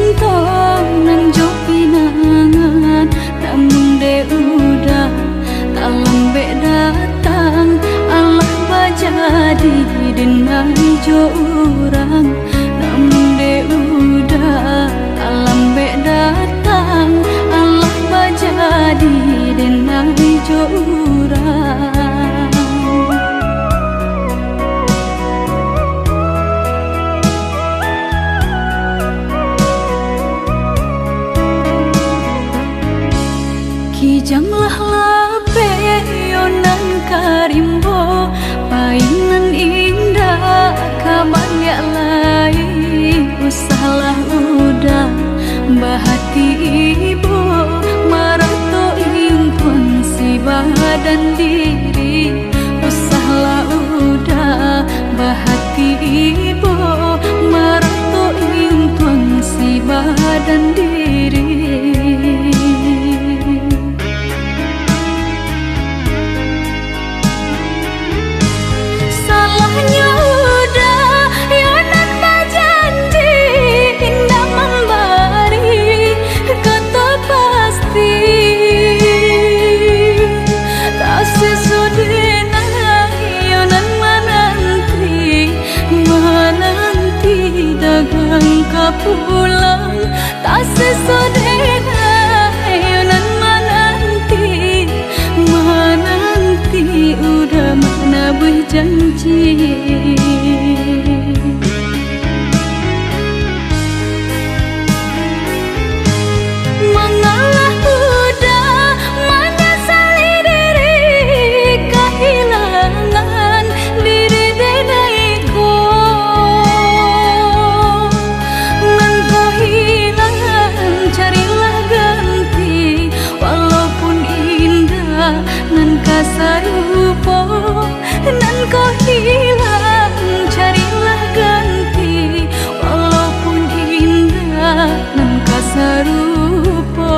cinta nang jo pinangan, namun de udah tak lambe datang. Allah bajadi denai jo urang, namun de udah tak lambe datang. Allah bajadi denai jo urang. Kijanglah lape yonan karimbo, painan indah kabalya lai. Usahlah udah bahati ibu, marato impun si badan diri. Usahlah udah bahati ibu, marato impun si badan diri. Pulang tak sesodena yonan menanti udah mana berjanji. Mengalah udah menyesali diri, kehilangan diri denaiku. Nan kasarupo nan kau hilang, carilah ganti. Walaupun indah nan kasarupo.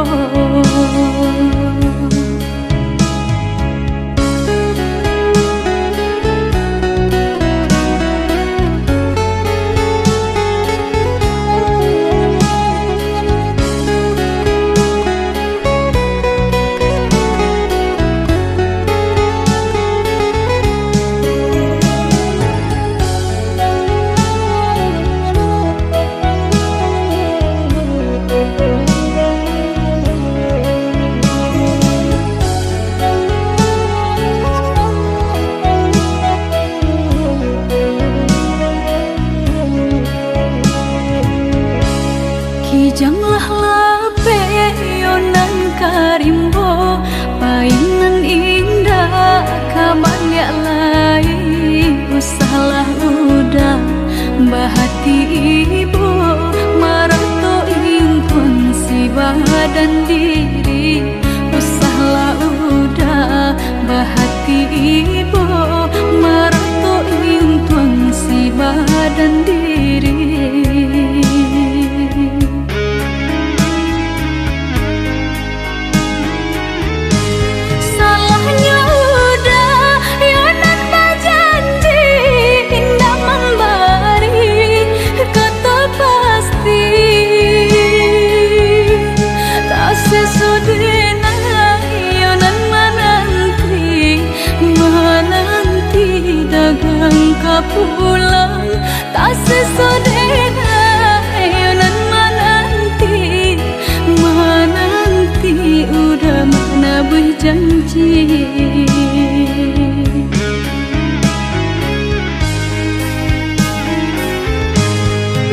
Kijanglah lape yonan karimbo, painan indah kabalya lai. Usahlah udah bahati ibu, marato impun si badan diri. Usahlah udah bahati ibu, marato impun si badan diri. Pulang tak sesodena yonan menanti udah mana berjanji.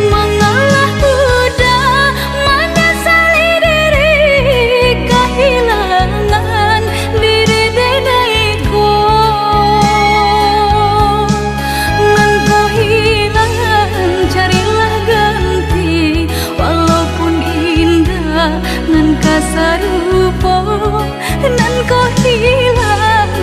Mengalah udah menyesali diri, kehilangan diri denaiku. Carilah ganti, walaupun indah nan kasarupo, nan kau hilang,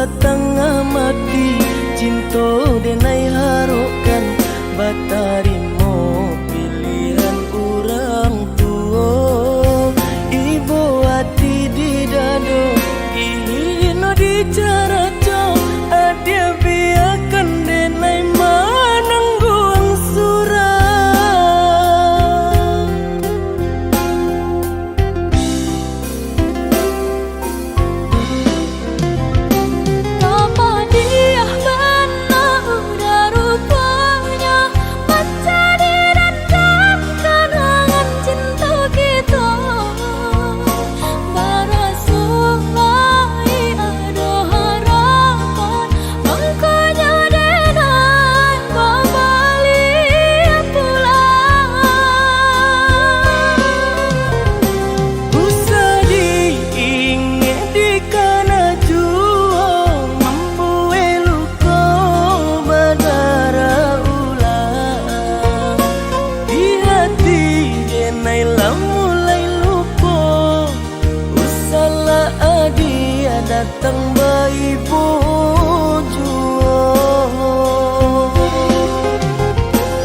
setengah mati cinta denai harokan batarimo pilihan orang tua ibu hati di dado ino di cara co adia biarkan denai manangguang surah datang bayi bojo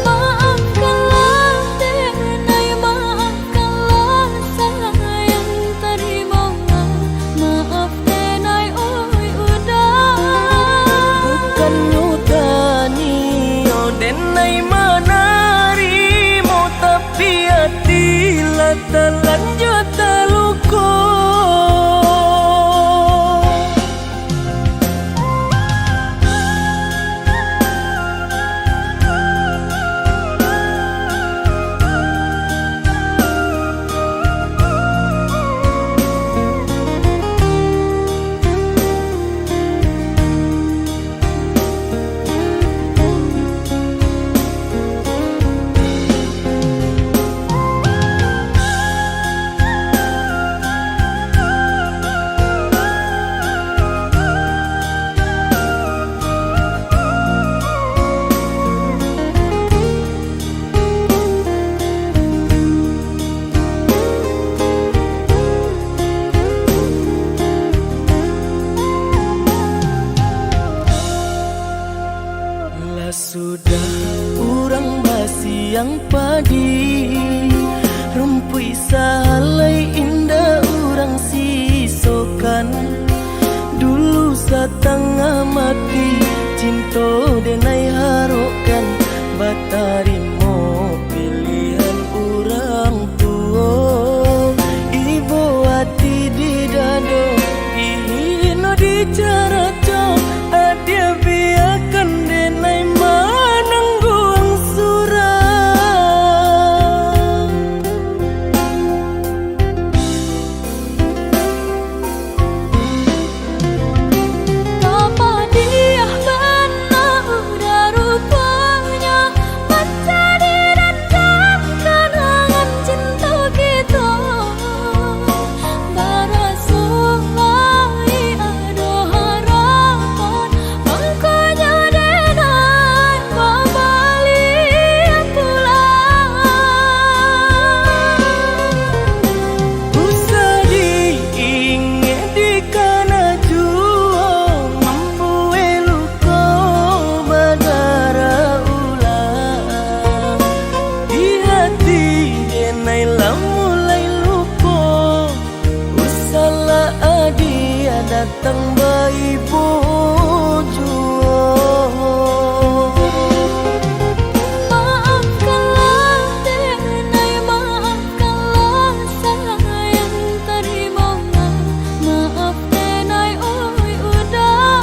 maafkanlah denai maafkanlah sayang terima maaf denai oi udah bukan nyutani oh denai manarimo tapi hati lah terlanjut terluka. Sudah urang basi yang padi rumpui salai indah urang sisokan dulu setengah mati cinta denai harokan batarimo pilihan urang tua ibu hati di dado ino di cara co adia biarkan denai manangguang surah apa dia benar udah rupanya mencari dan kenangan cinta kita barasulai ada harapan makanya denai babali pulang usah diingat di kana jua mampu eluko badara ulang di hati denai mulai lupa usahlah adia datang bayi bojo maafkanlah denai maafkanlah sayang terima maaf denai oi udah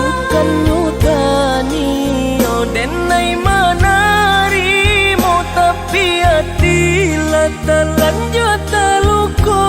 bukan nyutani oh denai manarimo tapi hati lah terlanjut terluka.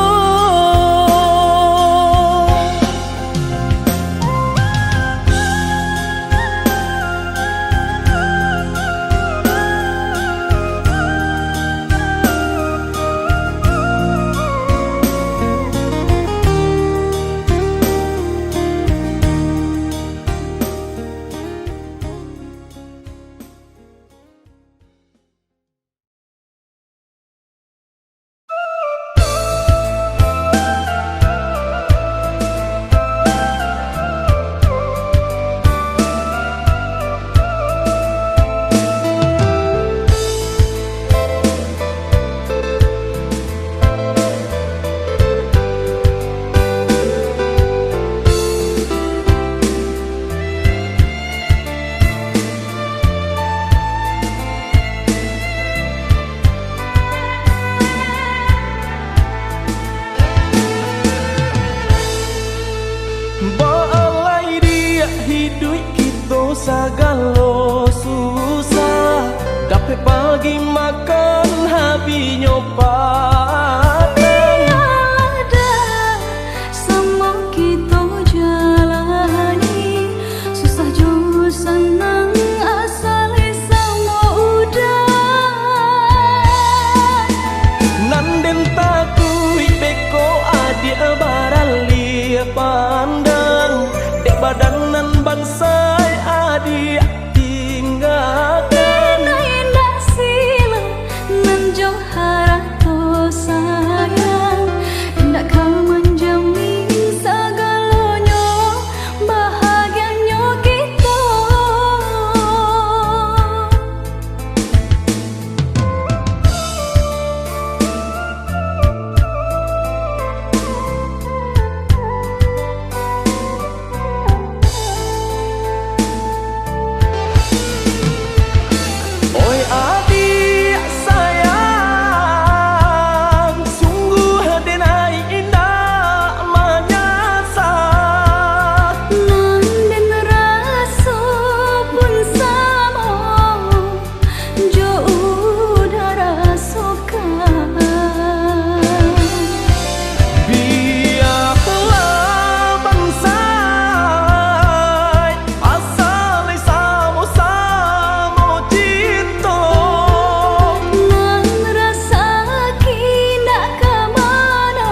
sagalo susah, dapat pagi makan habisnya padang. Ada sama kita jalani, susah jo senang asal sama udah. Nanden takui beko adik barali pandang, dek badanan bansai adik tinggalkan. Indah sila nan jo harato sayang, indah kau menjamin segalanya bahagianya kita. Oi adik sayang, sungguh denai indah menyasa. Nanden rasa pun sama, jo udah rasakan. Biarlah bansai asal sama-sama cinta. Nan rasa kina ke mana,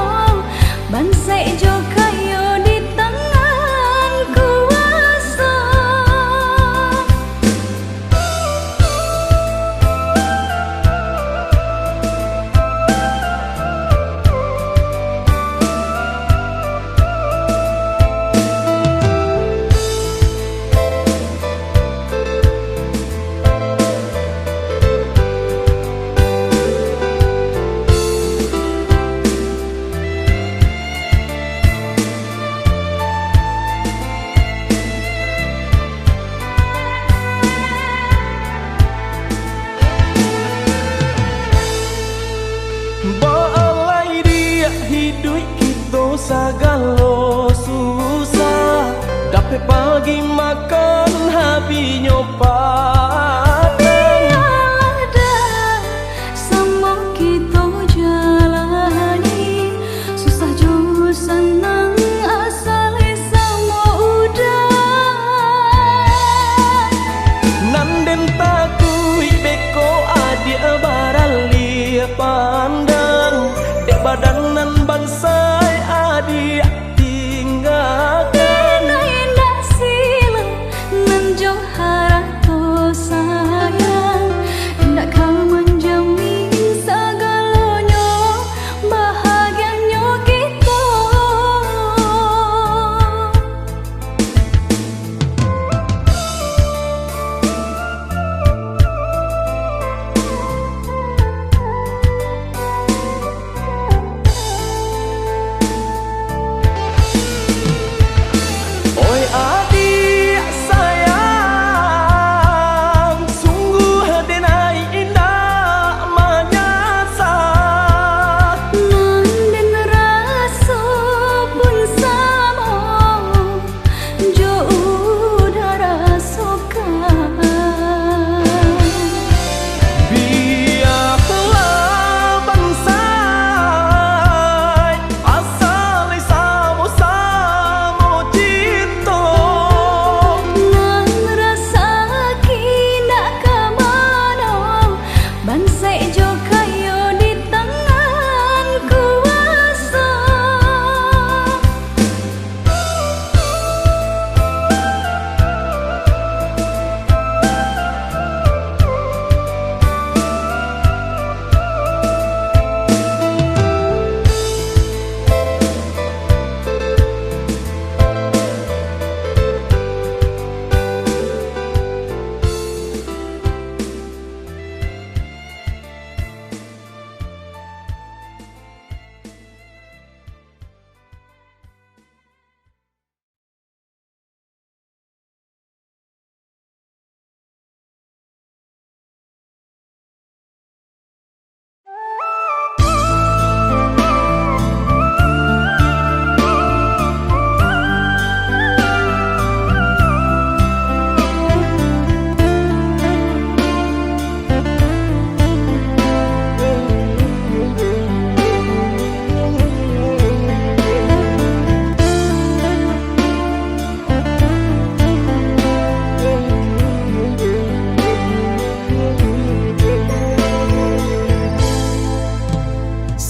bansai jo kayo di tangan kuasa. Balai dia hidup kita sagalo susah, dapat pagi makan habisnya padang. Ada sama kita jalani, susah jo senang asal sama udah. Nanden takui beko adik barali pandang, dek badanan bansai adik tinggalkan. Indah sila nan jo harato sayang, indah kau menjamin segalanya bahagianya kita.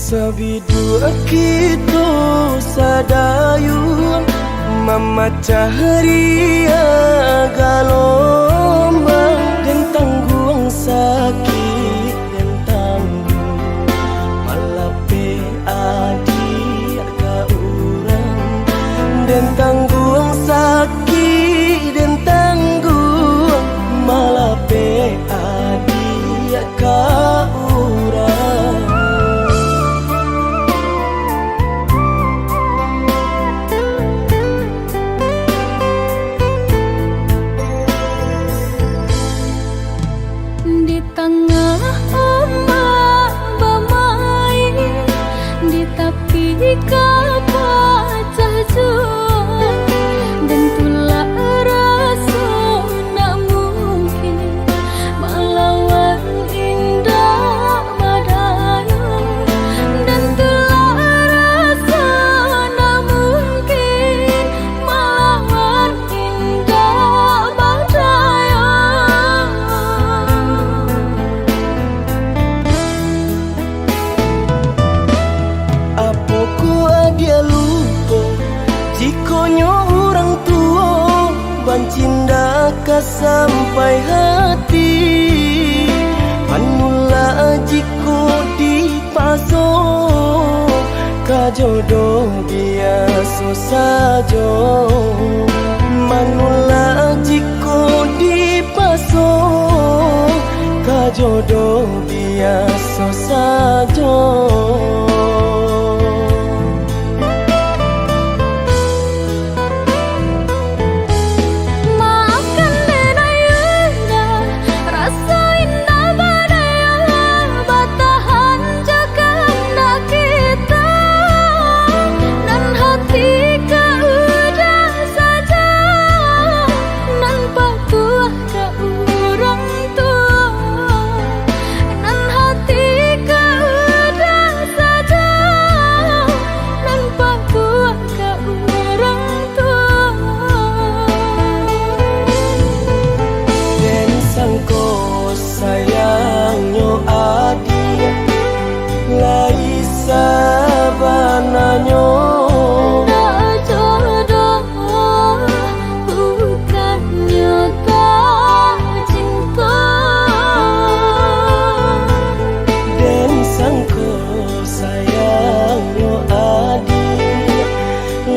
Sabidu kita sadayun memecah ria galombang dan tanggung sakit dan tanggung malape adik ka urang dan tanggung sakit dan tanggung malape adik ka urang. Di tengah ombak bermain, di tepi kapal terjun, dan tulah rasa nak mungkin melawan indah badai, dan tulah rasa nak mungkin melawan indah badai. Dia lupa jikonyo orang tua bancinda ka sampai hati manula jiko dipaso ka jodoh biasa saja manula jiko dipaso ka jodoh biasa saja. Sayangnya adik lai sabananya nak jodoh bukannya tak cinta dan sangko sayangnya adik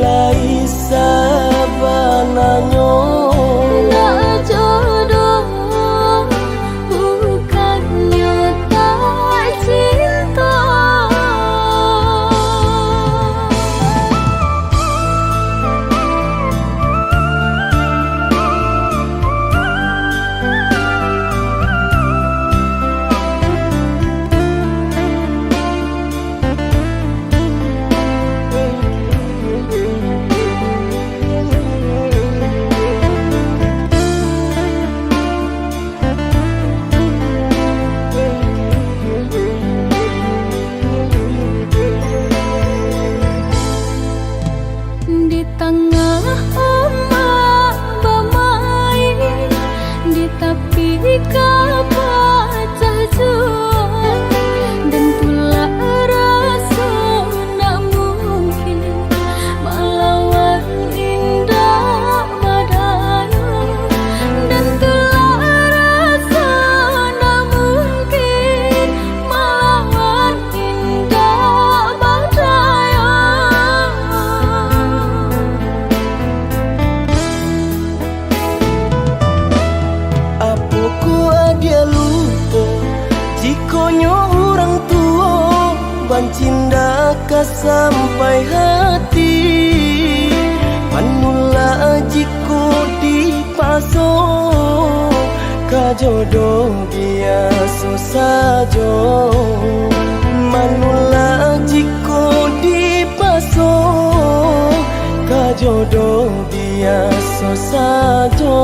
lai sabananya nak jodoh di tengah ombak bermain, di tepi kapal terjun, dan tulah rasa nak mungkin melawan indah badai, dan tulah rasa nak mungkin melawan indah badai. Dia lupa jikonyo orang tua bancinda ka sampai hati manula jiko dipaso ka jodoh biasa saja manula jiko dipaso ka jodoh biasa saja.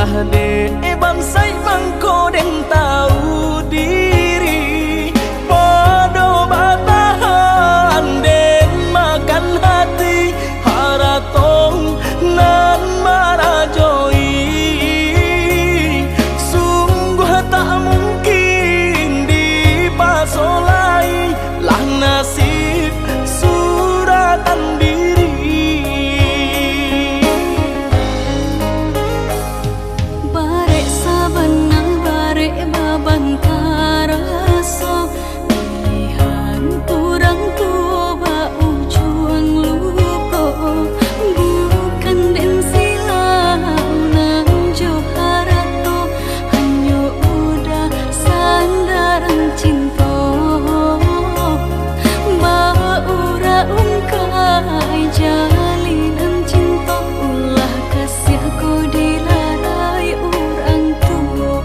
ulah de bangsai mangko den tahu diri podo batahan den makan hati haratong nan marajoi sungguh tak mungkin dipasolai lah nasib suratan diri barek sabenang barek babang karaso pilihan turang tua ba ujung luko bukan den silau nang joharato hanya udah sandaran cinta ba ura ungkai jalinan cinta ulah kasih aku dilarai orang tua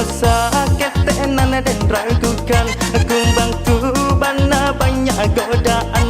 sakit tenan dan ragukan kumbang tu bana banyak godaan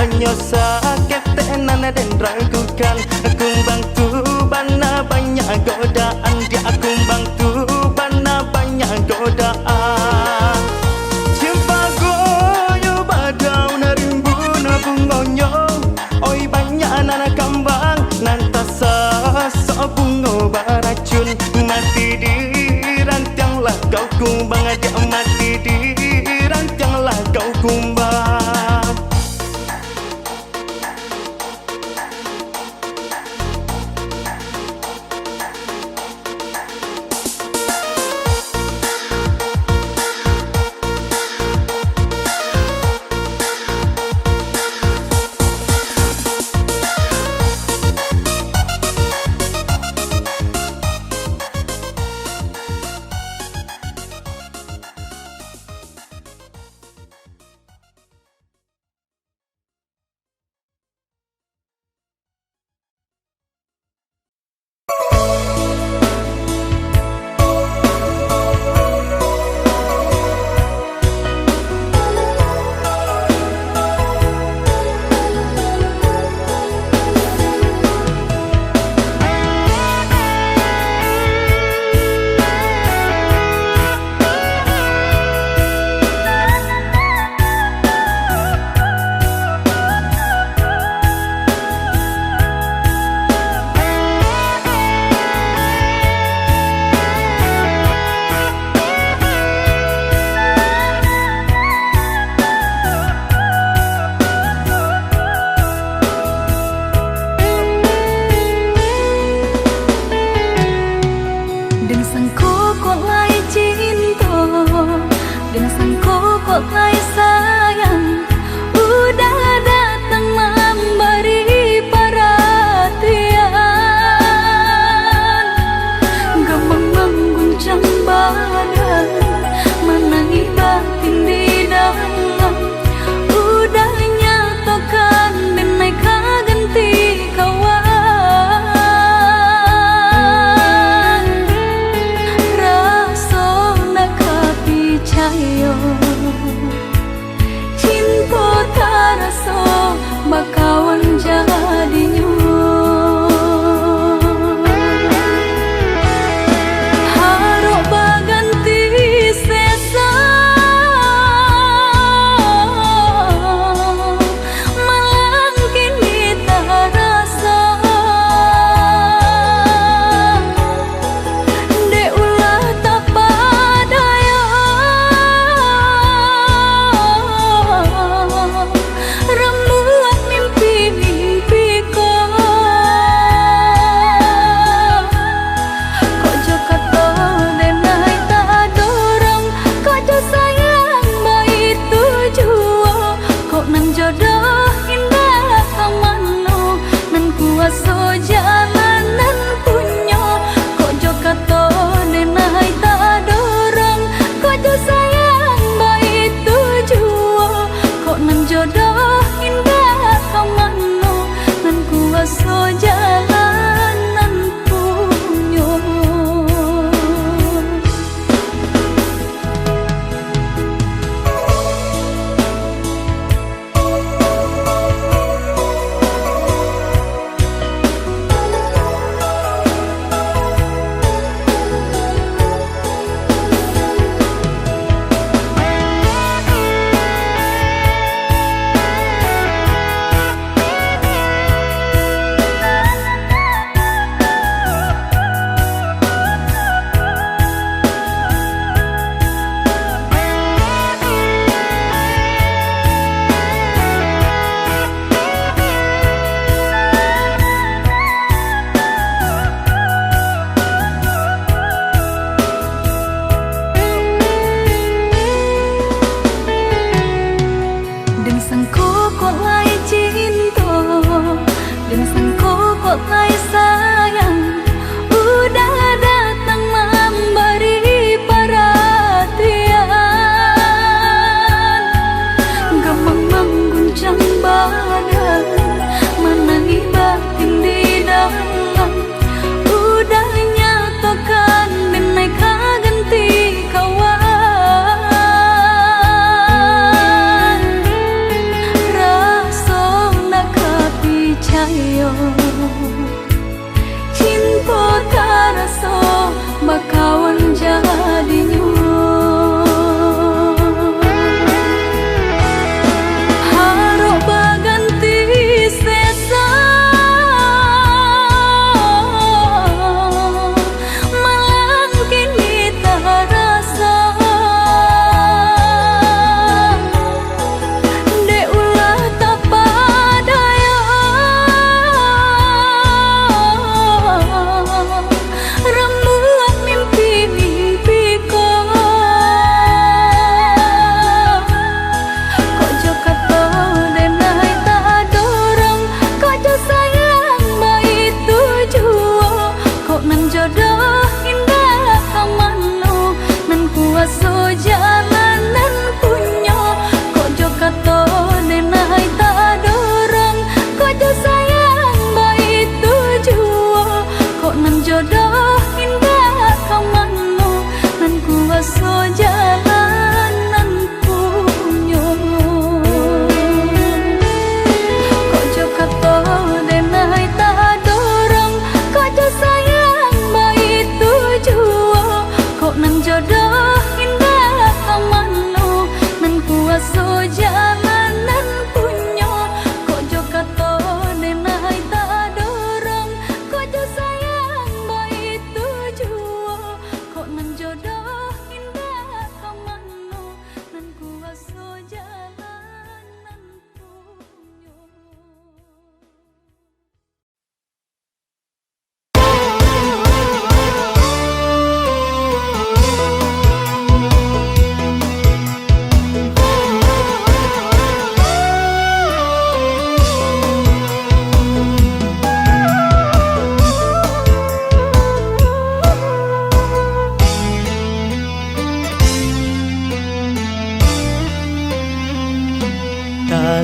hanya sakit tenan dan ragukan. Kumbang bana banyak godaan, dia kumbang bana banyak godaan. Jumpa goyo badau narimbun bungonyo, oi banyak anak kambang nantasa bungo baracun. Mati di rantianglah kau kumbang, dia mati di rantianglah kau kumbang. Ayo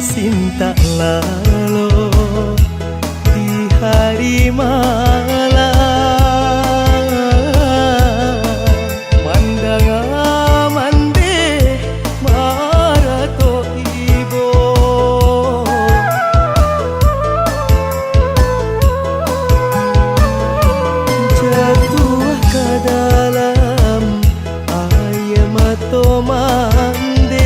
Cinta lalu di hari malam, mandang amande marato ibo, jatuh ke dalam air mata mande.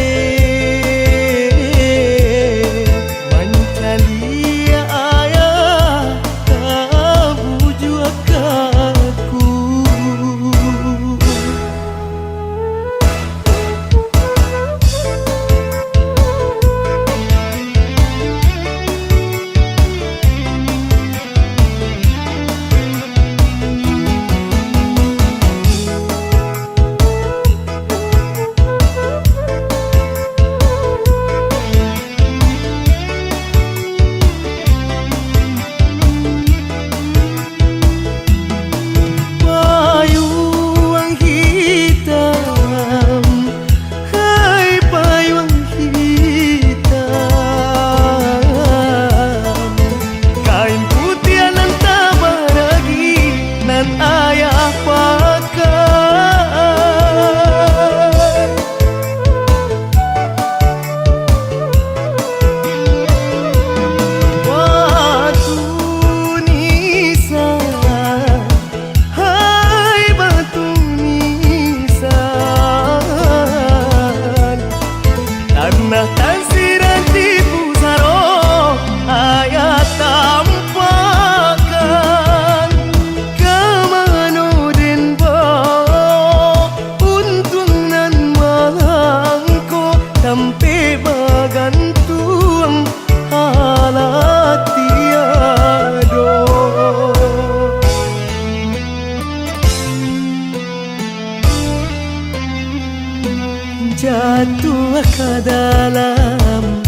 Jatuh ke dalam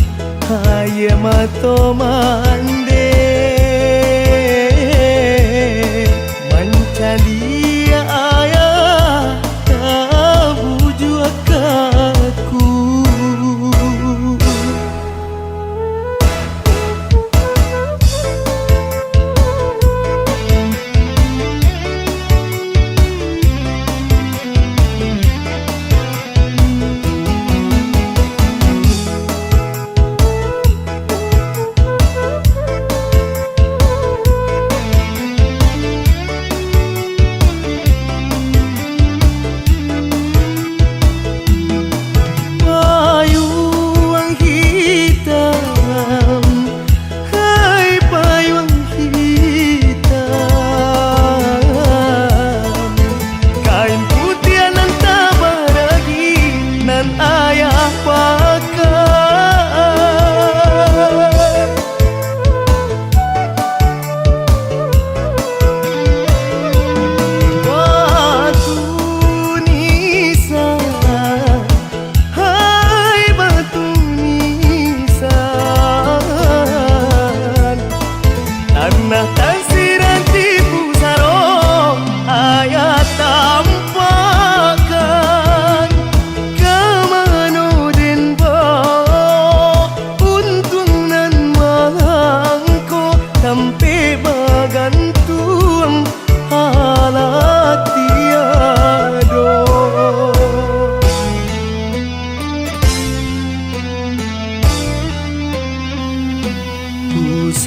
air mata mande, mencari ayah tak bujuk aku.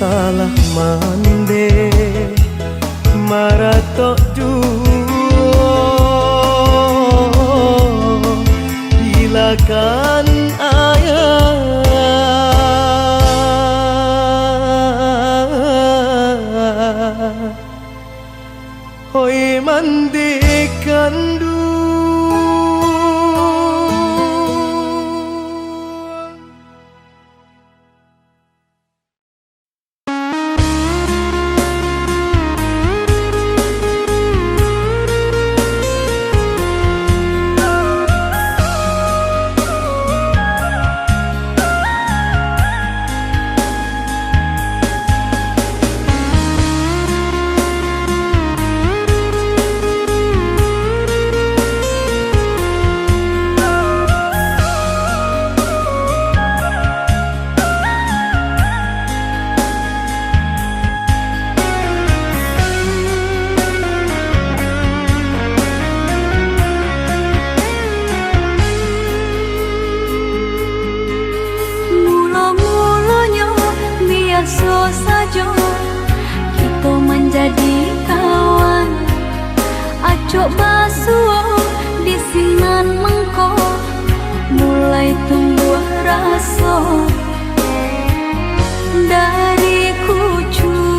Salah mande marato juo hilakan ayah hoi mande kandu. biasa saja kita menjadi kawan. Acok basuh di sinan mengko mulai tumbuh rasa dari kucuy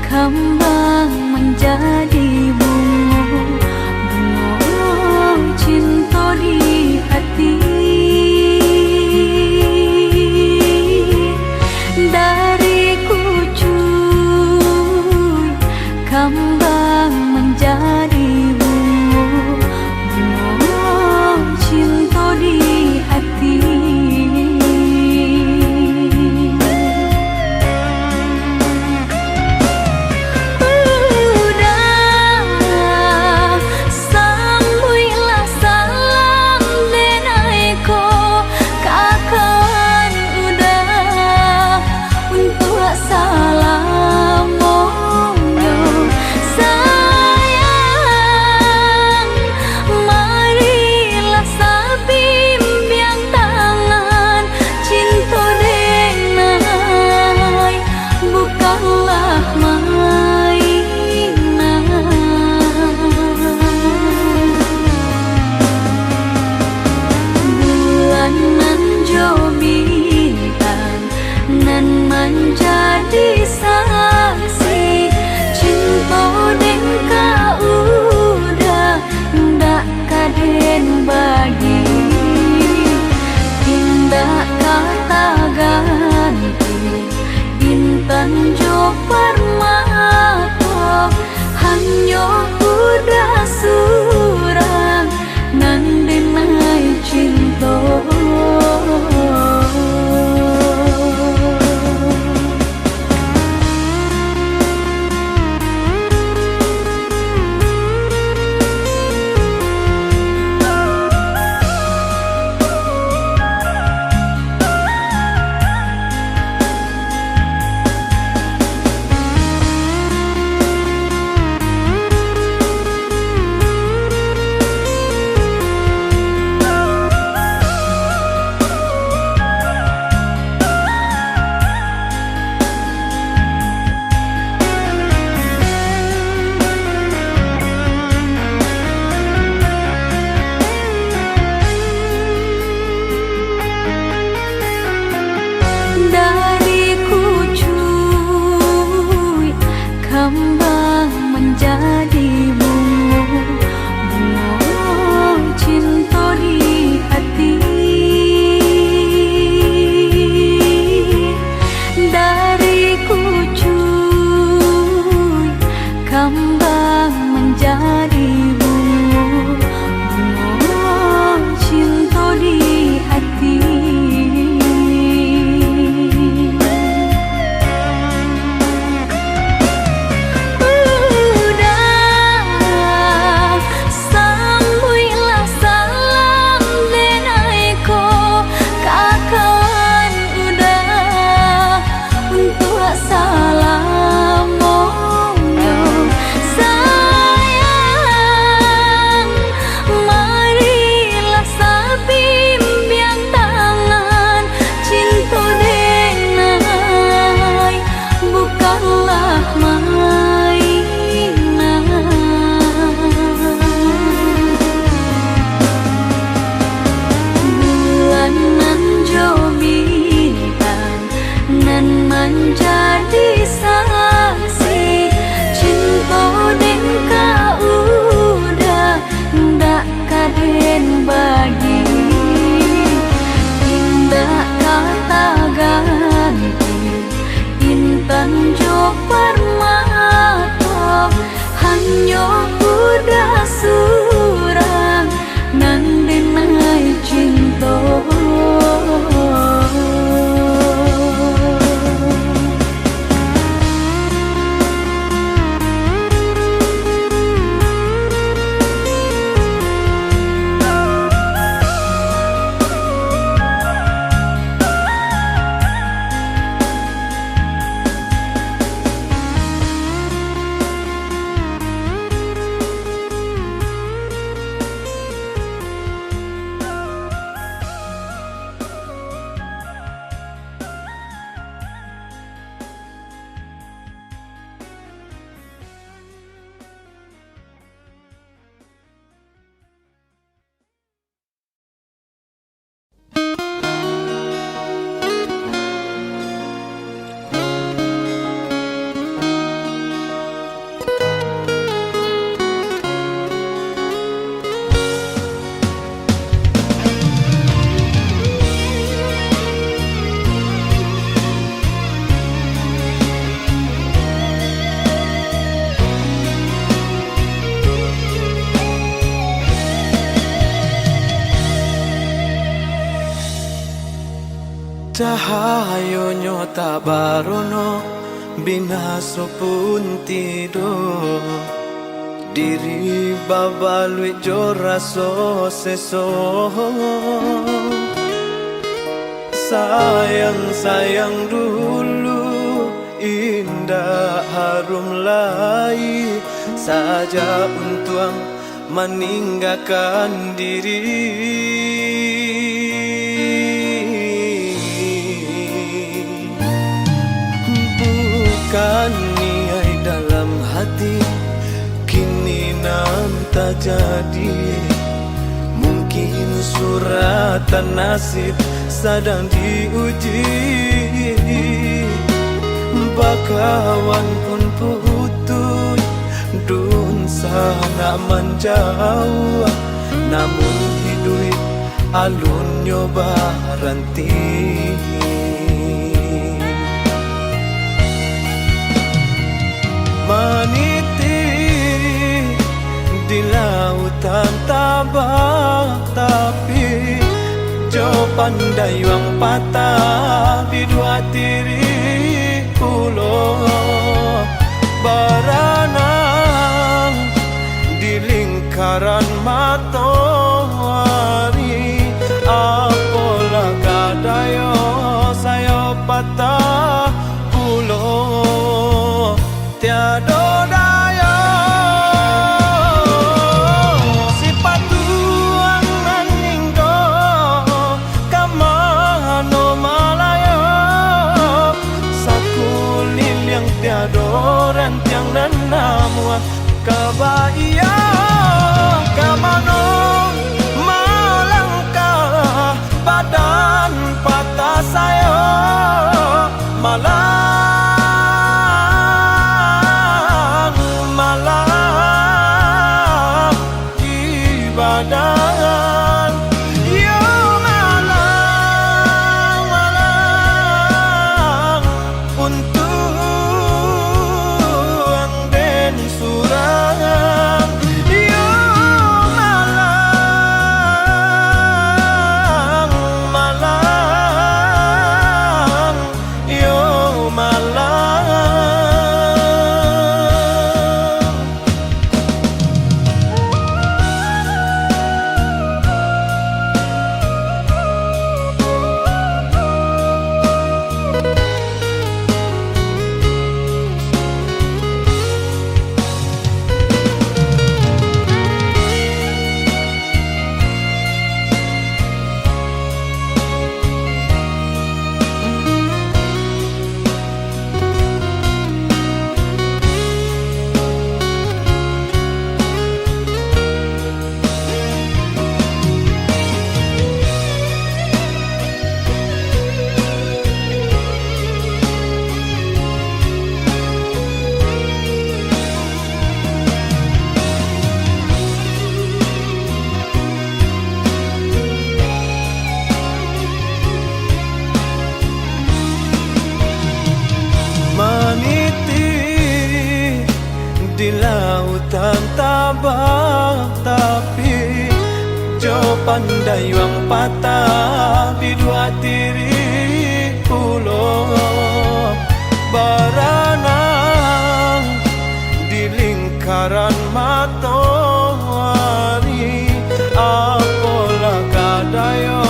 kembang menjadi bunga cinta di hati. Dari kucuy kembang menjadi bunga cinta di Cahayonyo tabarono binaso pun tido diri babalui joraso seso sayang dulu indah harum lai saja untuk meninggalkan diri. Bukan niai dalam hati kini nam tak jadi. Mungkin suratan nasib sedang diuji. Bakawan pun putus dun sana menjauh. Namun hidup alun nyoba ranti. Meniti di lautan tabah, tapi jo pandai wang patah di dua tiri pulau berenang di lingkaran matahari. Apalah kadayo saya patah pulau tiada daya. Si patuan meninggo kamano malaya. Sakulil yang tiada rentiang dan nama kebaya. Kamano malangkah badan patah saya malah badan yo malang untuk den surang yo malang yo malang. Di lautan tabah, tapi jo pandai wang patah di dua tiri pulau berenang di lingkaran matahari. Apalah kadayo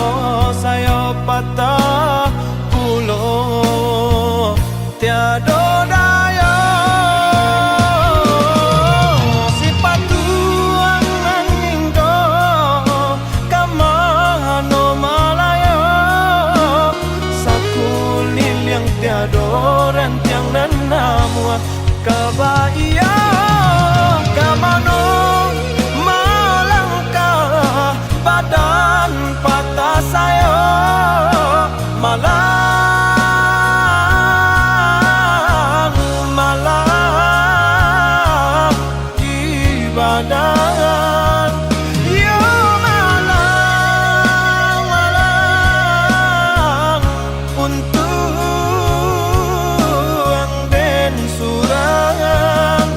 saya patah pulau tiada daya. Rentiang dan nama kebaya. Kamano malangkah badan patah saya malang di badan yo malang untuk surang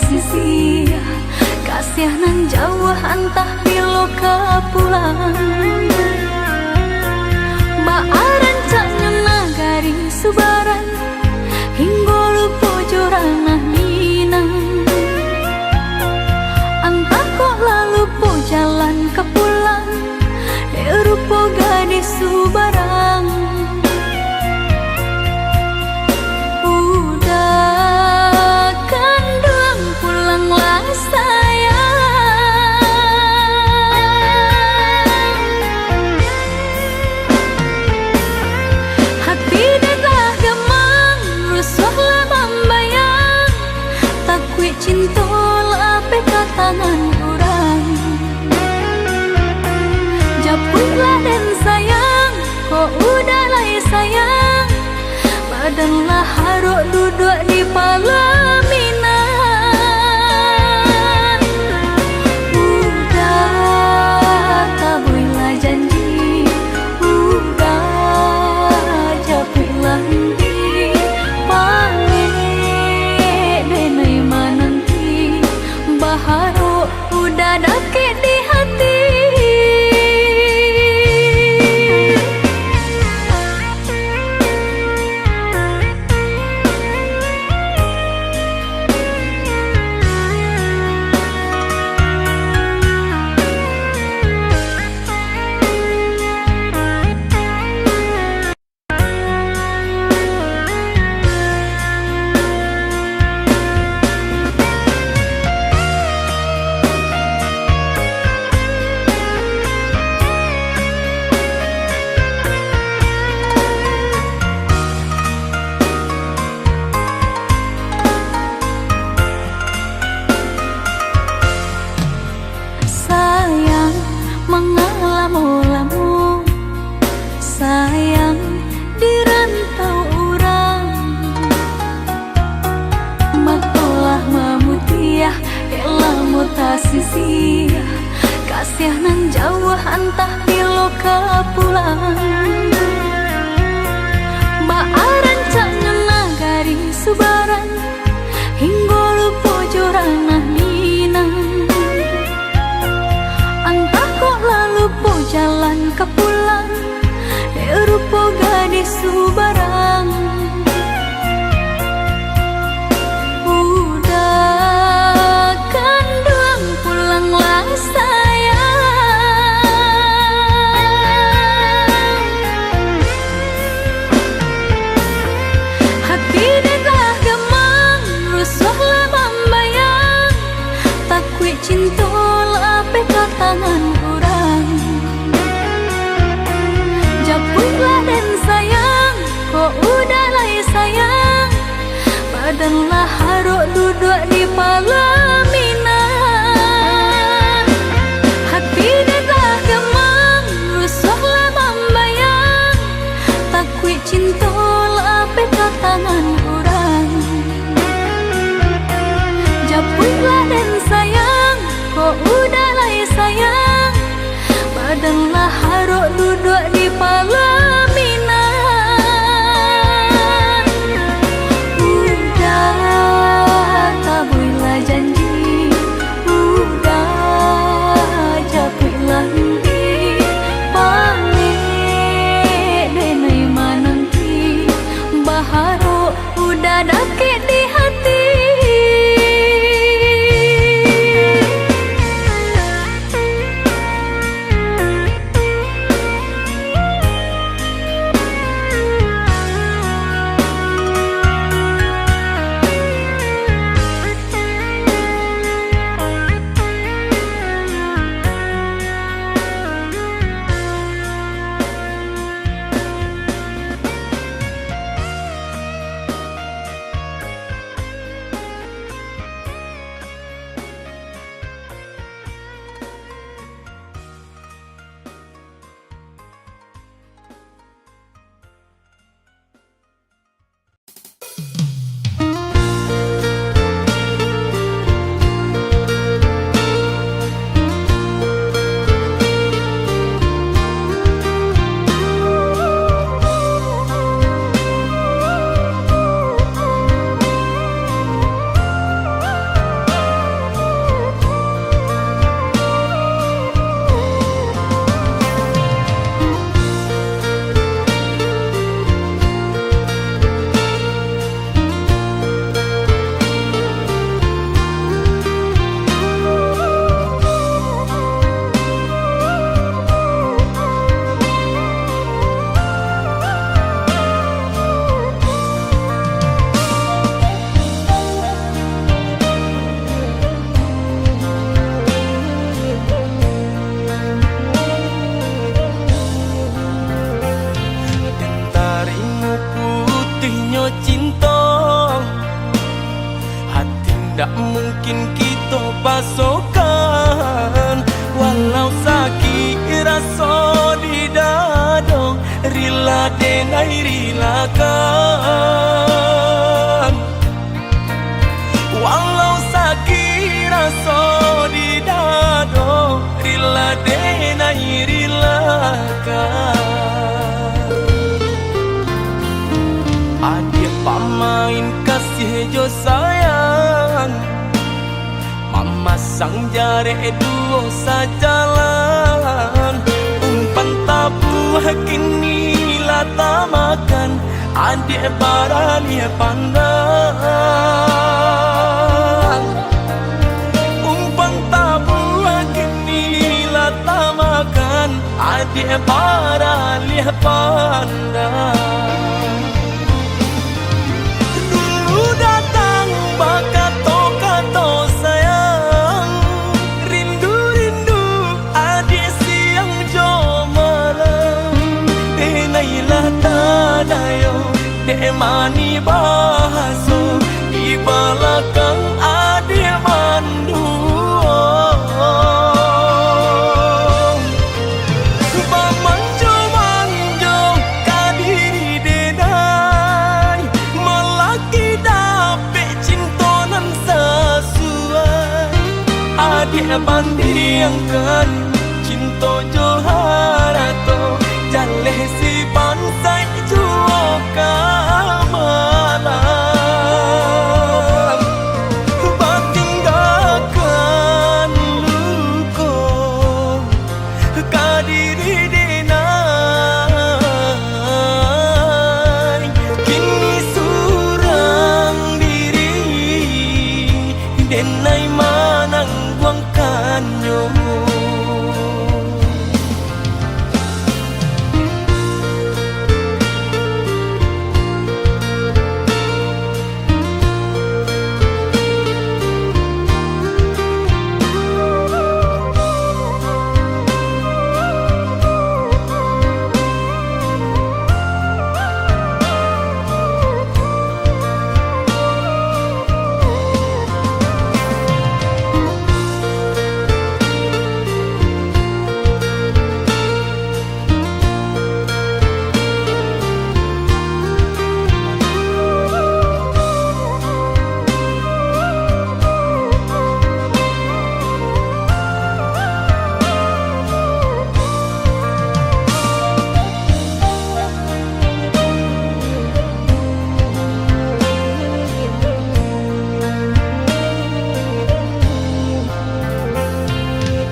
sia-sia kasih nan jauh antah bilo kapulang baaran caknya nagari subaran hingga lupa joranah minang antah kok lalu po jalan ke pulang rupa gadis subarang hati dah gemar duduk di pelaminan. Udah tabuilah janji, udah japuilah henti, panggil denai mananti, baharu udah dakik di hati. Sayang mengalamu-lamu, sayang di rantau orang, makolah mamutiah elah mutasi sia, kasih nan jauh antah di loka pulang. Baaran caknya nagari subaran, hingga lupa joranah minang. Lupa jalan ke pulang, rupa gadis subarang. Udah kandung pulanglah sayang. Hati dia telah gemang, rusuhlah membayang, takut cinta lape ke tangan orang. Japulah dan sayang, kok udah lah sayang, badanlah haruk duduk di pelaminan. Hati dia telah gemang, rusuhlah membayang, takut cinta lape ke tangan orang. Japulah dan sayang, kok udah lah sayang, badanlah haruk duduk di pelaminan. Udah tabuilah janji, sang jare duo sajalan umpan tabu kini lata makan adik barani pandang umpan tabu kini lata makan adik barani pandang. Dulu datang kato sayang rindu-rindu adik siang jo malam denailah tadayo dek mani bahaso di belakang adik mandu manjo kadiri denai melaki dapet cintonan sesuai adik bandingkan cinto joharato jaleh si pansai juo kamalam batinggalkan luko kadiri denai kini surang diri denai manang buangkannya.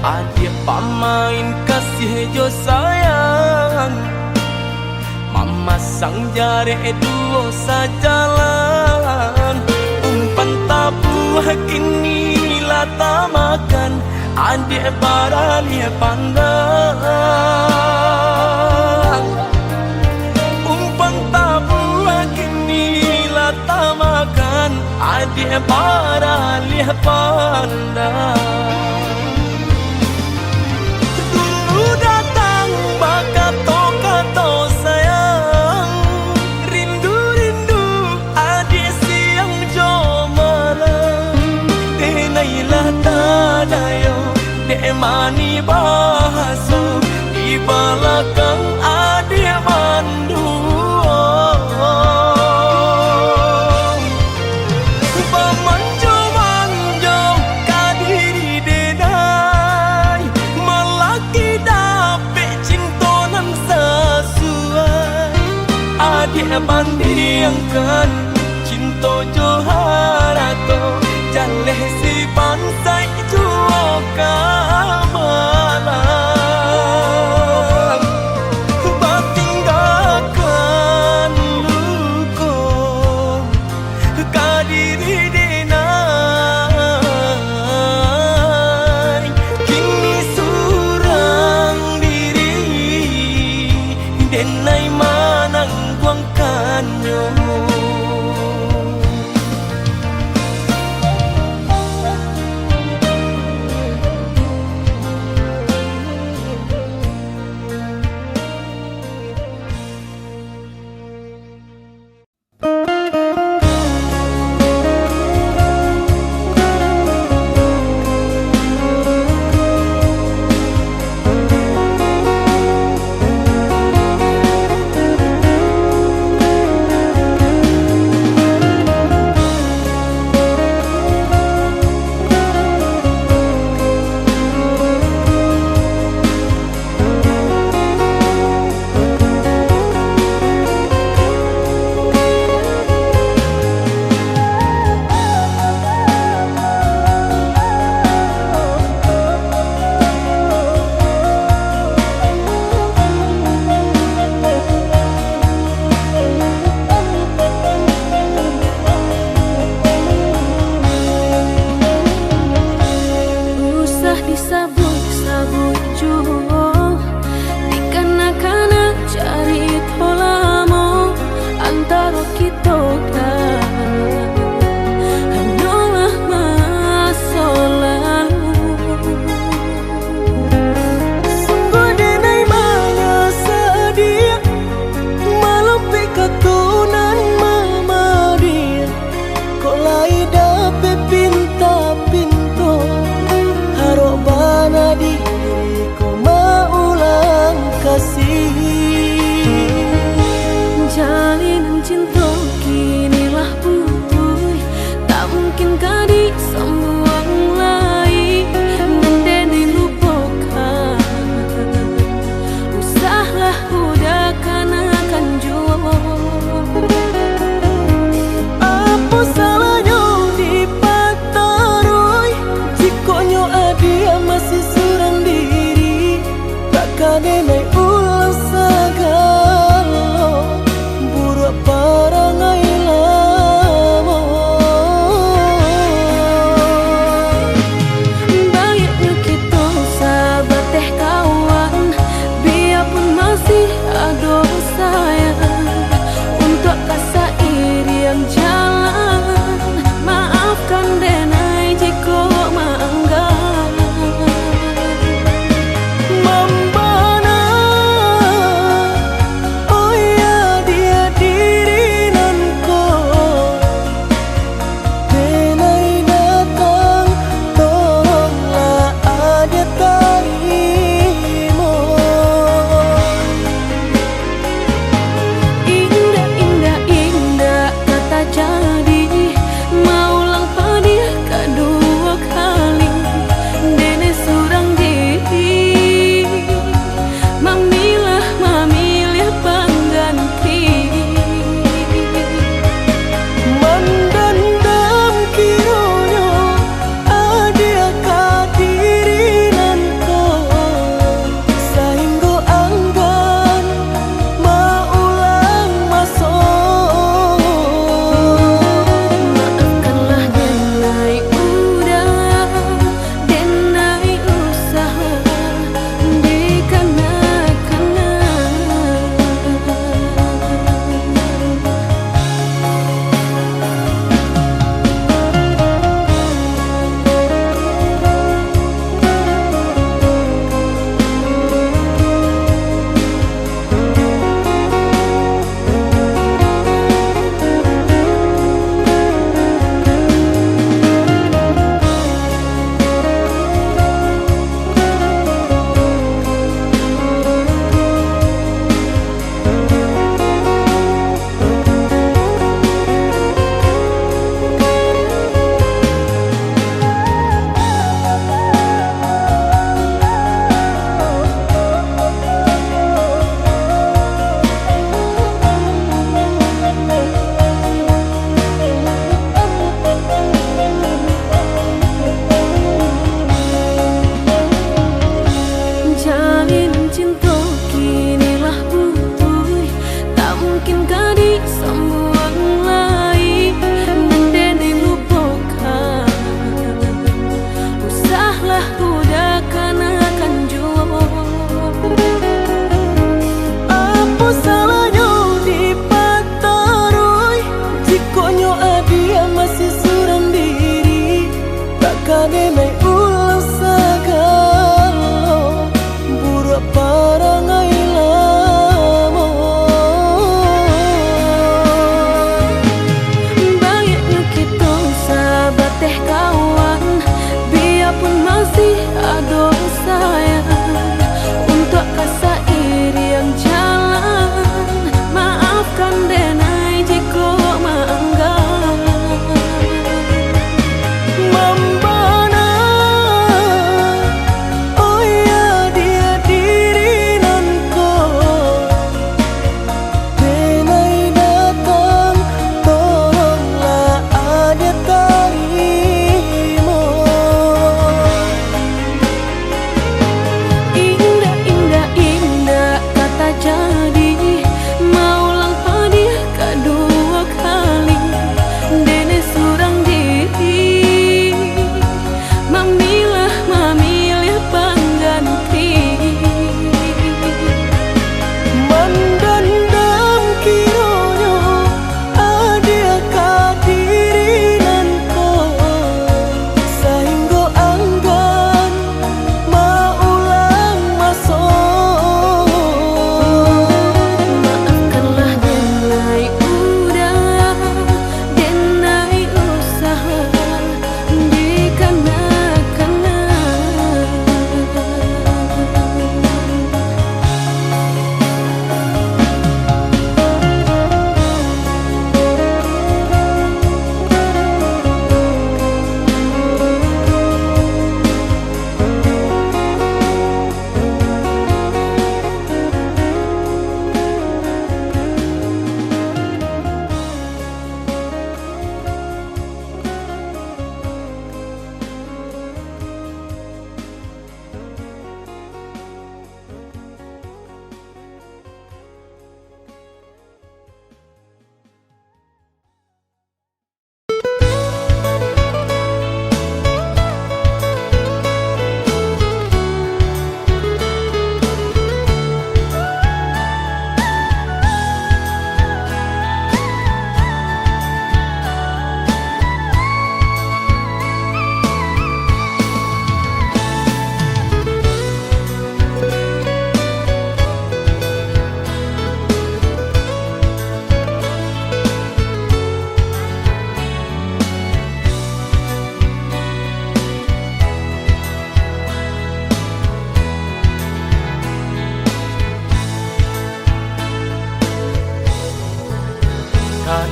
Adik pamain kasih jo sayang mama sang jare duo sajalan umpan tabu kini lata makan adik barani pandang umpan tabu kini lata makan adik barani pandang. Datang kato sayang rindu-rindu adik siang jo malam denailah tadayo dek mani bahaso di belakang adik mandu manjo kadiri denai melaki dapet cintonan sesuai adik bandingkan cinto joharato jaleh si pansai juo kamalam batinggalkan luko kadiri denai kini surang diri denai manang buangkannya. lucu dikanak-kana cari tolamo antara kita kan hanyalah masa lalu. Sungguh denai mana sedia malampi katunan mama dia kok lai dape pinta pinto harok bana diri ko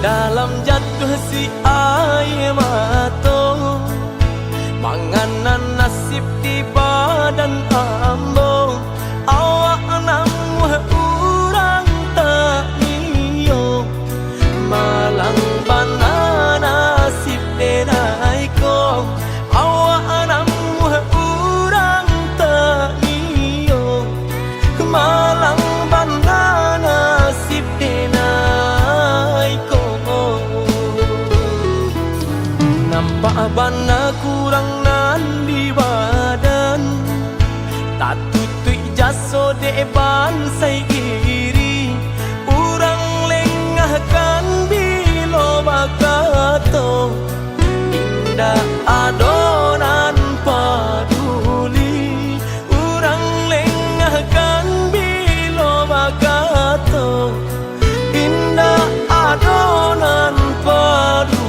dalam jatuh si air mata, manganan nasib di badan ambo. Awak namu urang tak niyo, malang bana nasib denai ko. Awak namu urang tak niyo, malang bana nasib denai ko. Nampak bana kurang nan di badan, tak tutui jaso de bansai iri. Urang lengahkan bilo bakato, indah adonan paduli. Urang lengahkan bilo bakato, indah adonan paduli.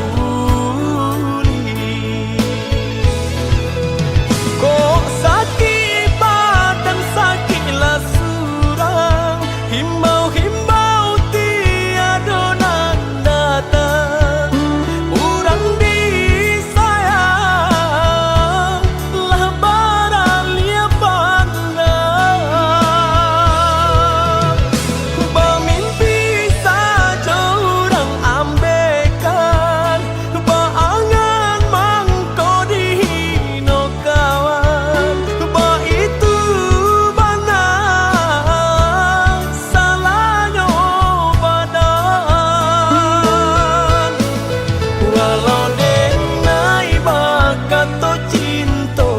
Kok sakit badan sakitlah surang, himbau-himbau tiada nak datang. Urang disayang lah baralia pandang. Bermimpi saja urang ambekan, baangan mangko dihino kawan. Ba itu bana salahnya badan. Walau denai bakato cinta,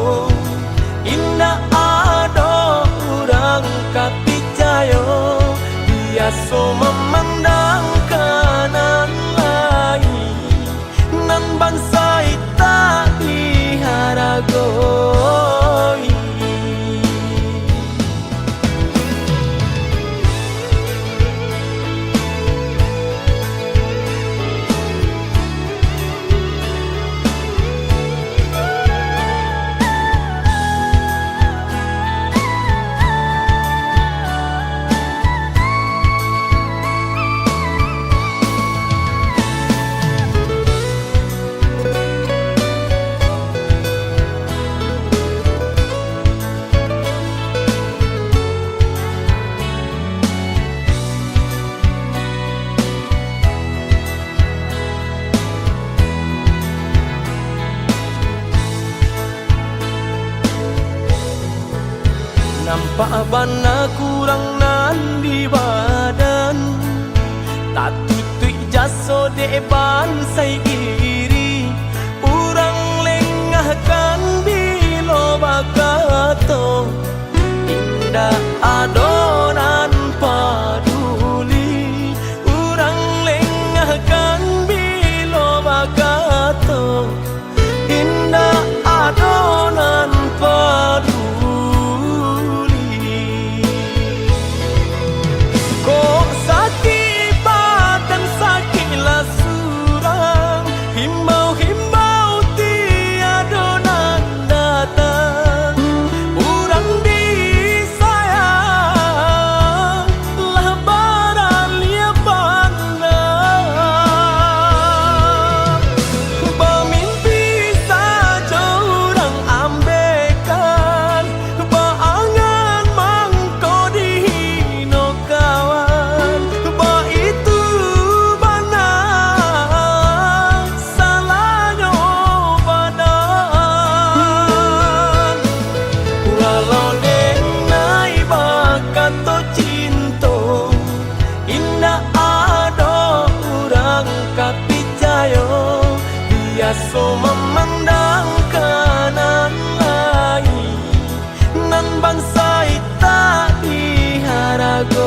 indah ada urang kapicayo. Biasa memandang kanan lain, nan bansai tak diharagoi. Nampak bana kurang nan di badan, tak tutui jaso de bansai iri. Urang lengahkan bilo bakato, indah adonan paduli. Urang lengahkan bilo bakato, indah adonan paduli. Kok sakit badan sakitlah surang, himbau-himbau tiada nak datang. Urang disayang lah baralia pandang. Bermimpi saja urang ambekan, baangan mangko dihino kawan. Ba itu bana salahnya badan. Walau denai bakato cinta, indah ada urang kapicayo. Biasa memandang kanan lain, nan bansai tak diharagoi.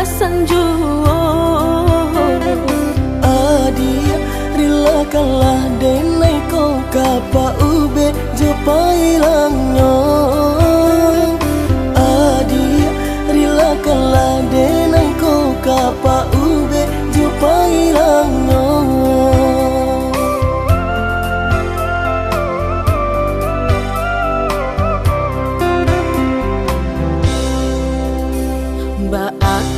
sanjung. Adia rilakanlah denai kau kapa ube jopai langnya. Adia rilakanlah denai kau kapa ube jopai langnya.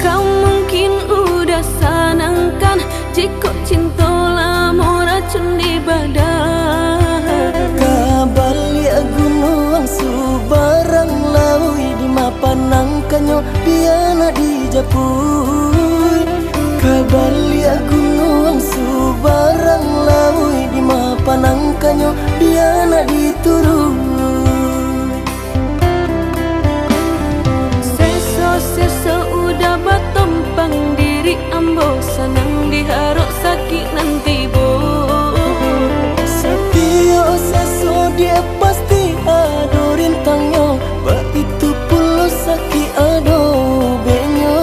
Kau mungkin udah sanangkan jika cinta lama racun di badan. Kabalia gunung subarang laui di mapanangkanyo piana di japui. Kabalia gunung subarang laui di mapanangkanyo piana di turun. Seso udah batumpang diri ambo senang diharap sakit nanti bo. Satio seso dia pasti ado rintangnya, ba itu pulau sakit ado benyo.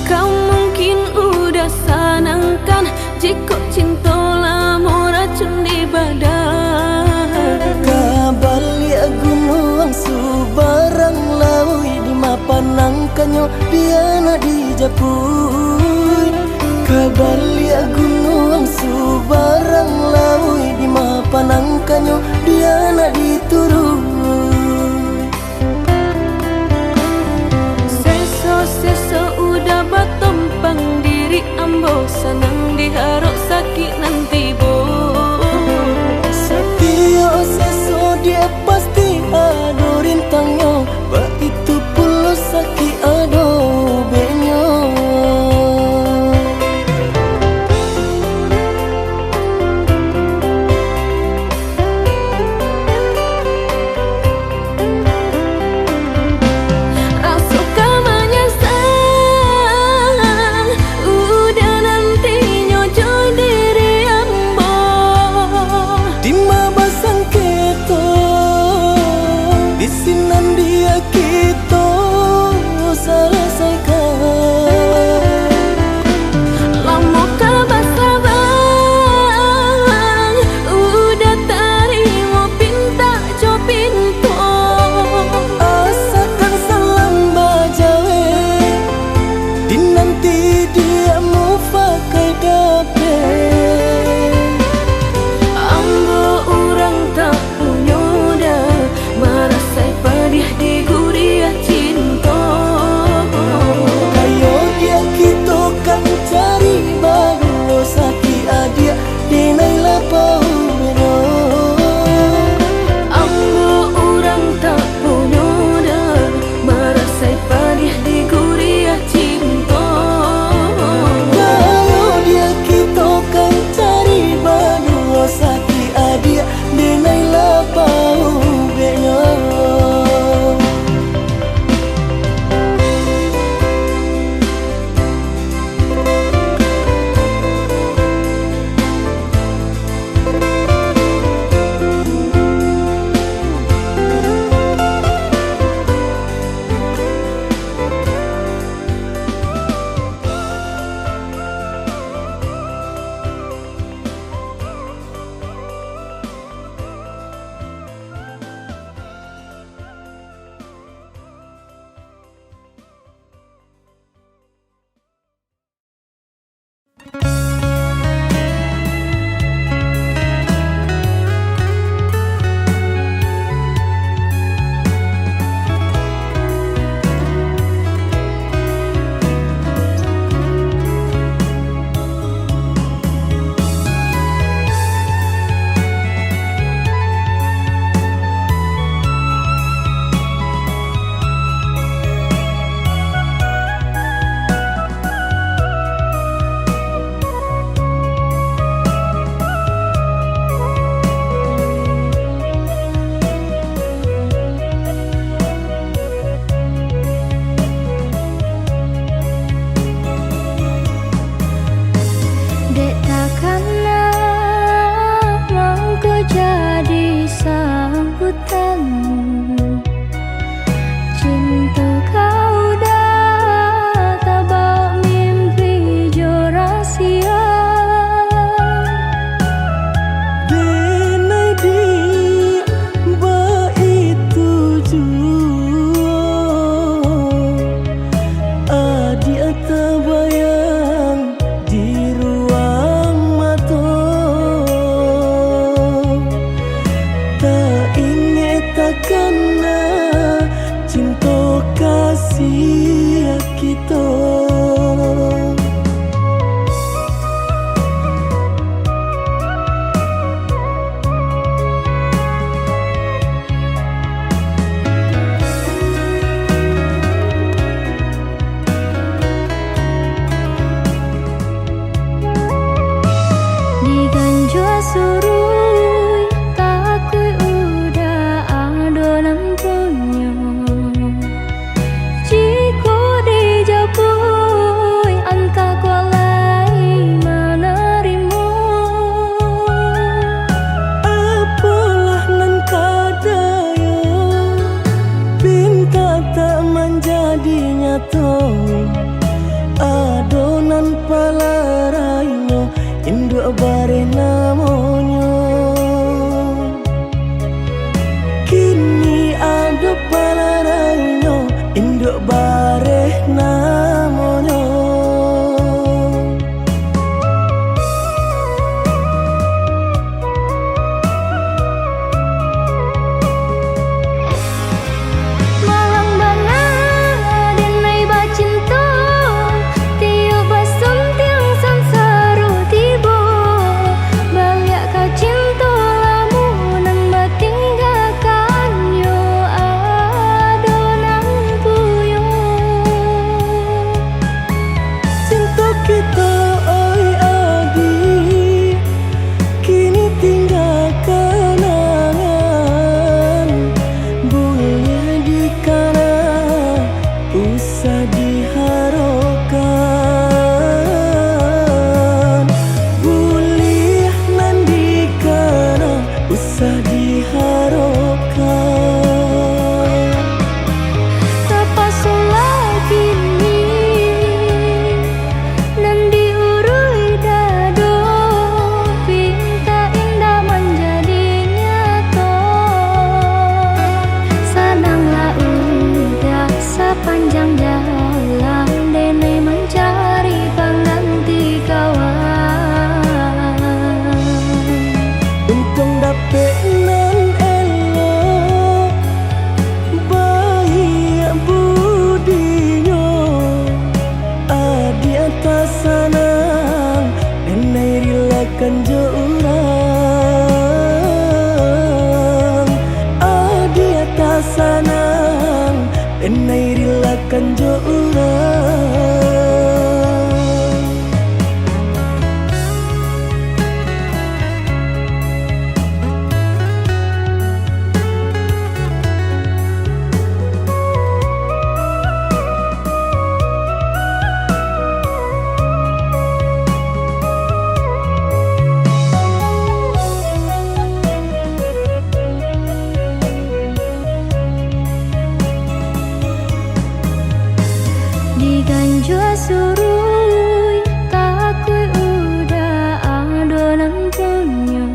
Kau mungkin udah sanangkan jika cinta lama racun di badan. Kabalia gunung subarang laui di mapanangkanyo piana di japui. Kabalia gunung subarang laui di mapanangkanyo piana di turun. Seso udah batumpang diri ambo senang diharap sakit nanti bo. Satio seso dia pasti ado rintangnya, ba itu pulau sakit ado benyo. surui takui udah adonan punyo jiko dijapui anta kualai menerimo apalah nan kadaya pinta tak menjadi nyata adonan palaraino induk bare namonyo kini ado palaraino induk bare namonyo malang bana denai bacinto tiyo basum tiang sansaru tibo baliak kau cinto lamunan batinggalkan yo adonan puyo cinta kita oi adi kini tinggal kenangan boleh dikana usah diharapkan boleh nandikana usah diharapkan terpaksalah kini dan diurui dado pinta indah menjadi nyata senanglah udah sepanjang jalan dene mencari pengganti kawan untung dapet nan elok baik budinyo adi atas sanang enai rilakan jo urang adi atas sanang enai rilakan jo urang diganjua surui takui udah adonan punyo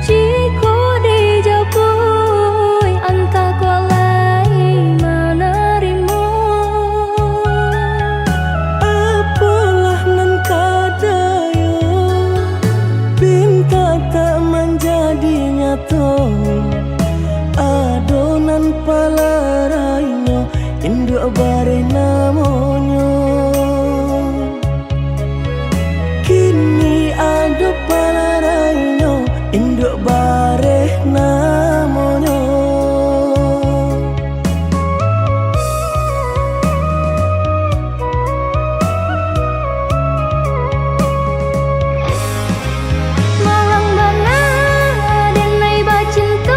jiko dijapui anta kualai menerimo apalah nan kadaya pinta tak menjadi nyata adonan palaraino induk bare namonyo kini ado palaraino induk bare namonyo malang bana denai bacinto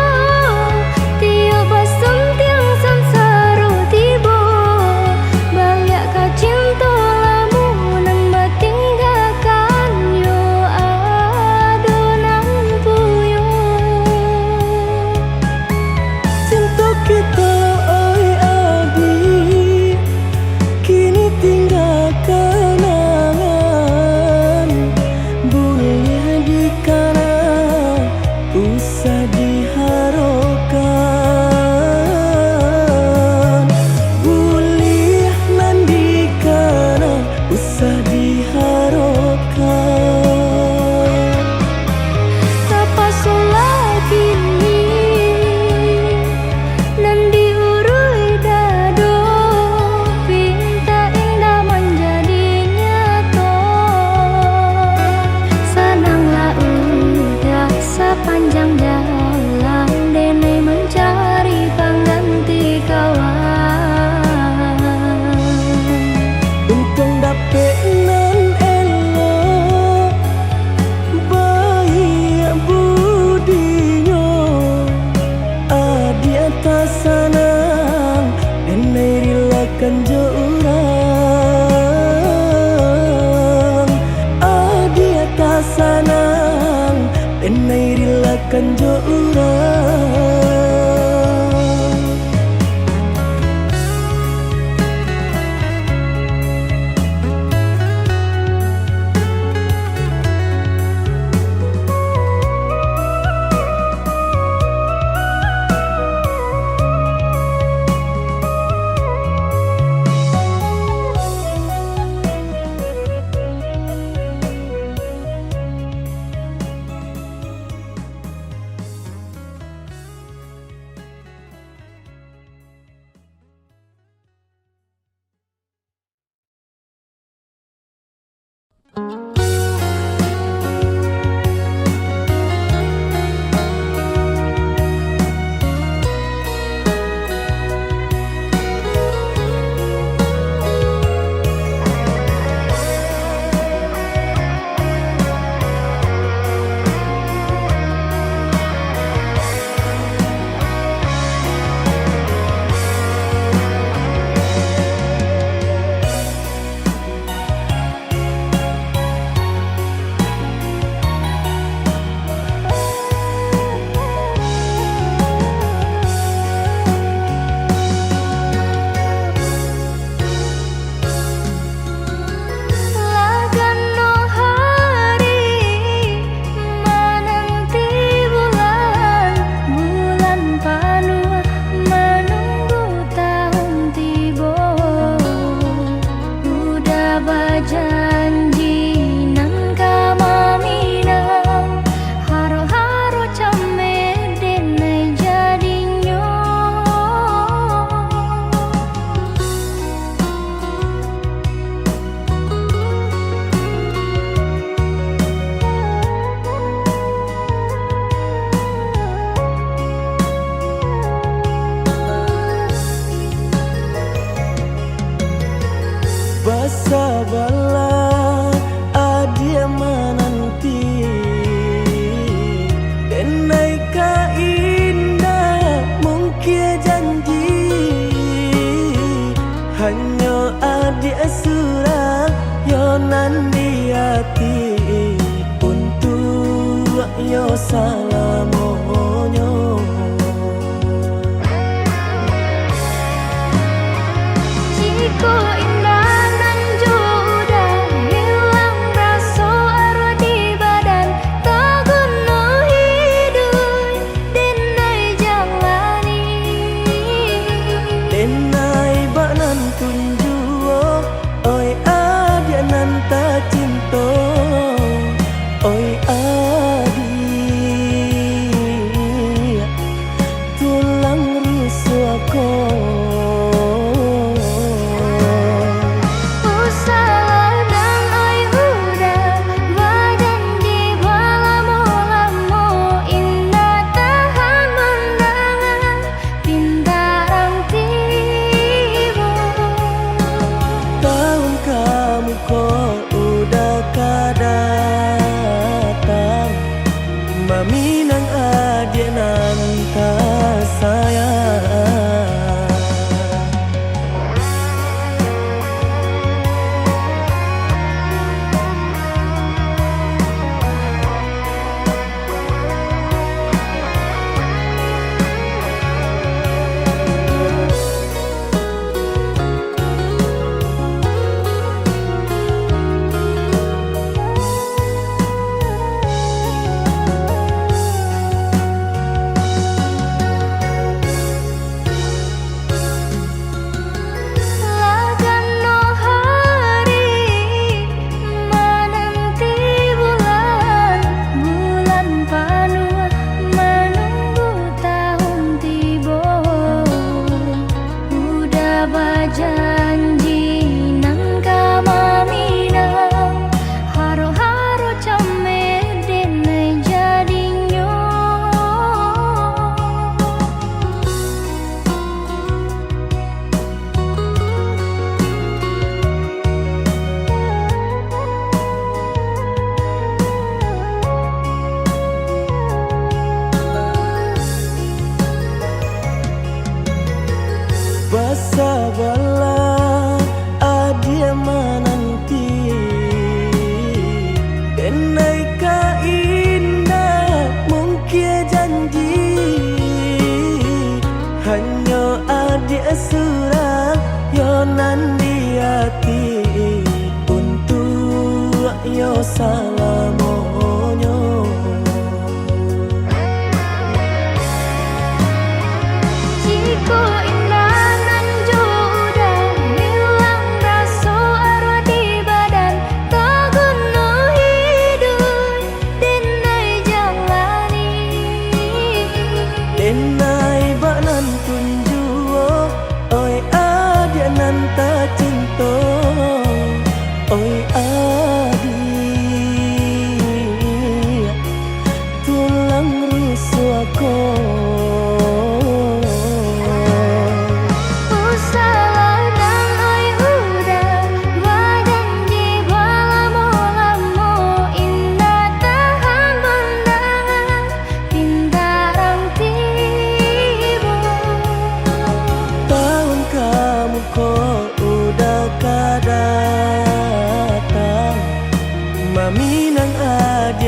sanang Denai rilakan jo urang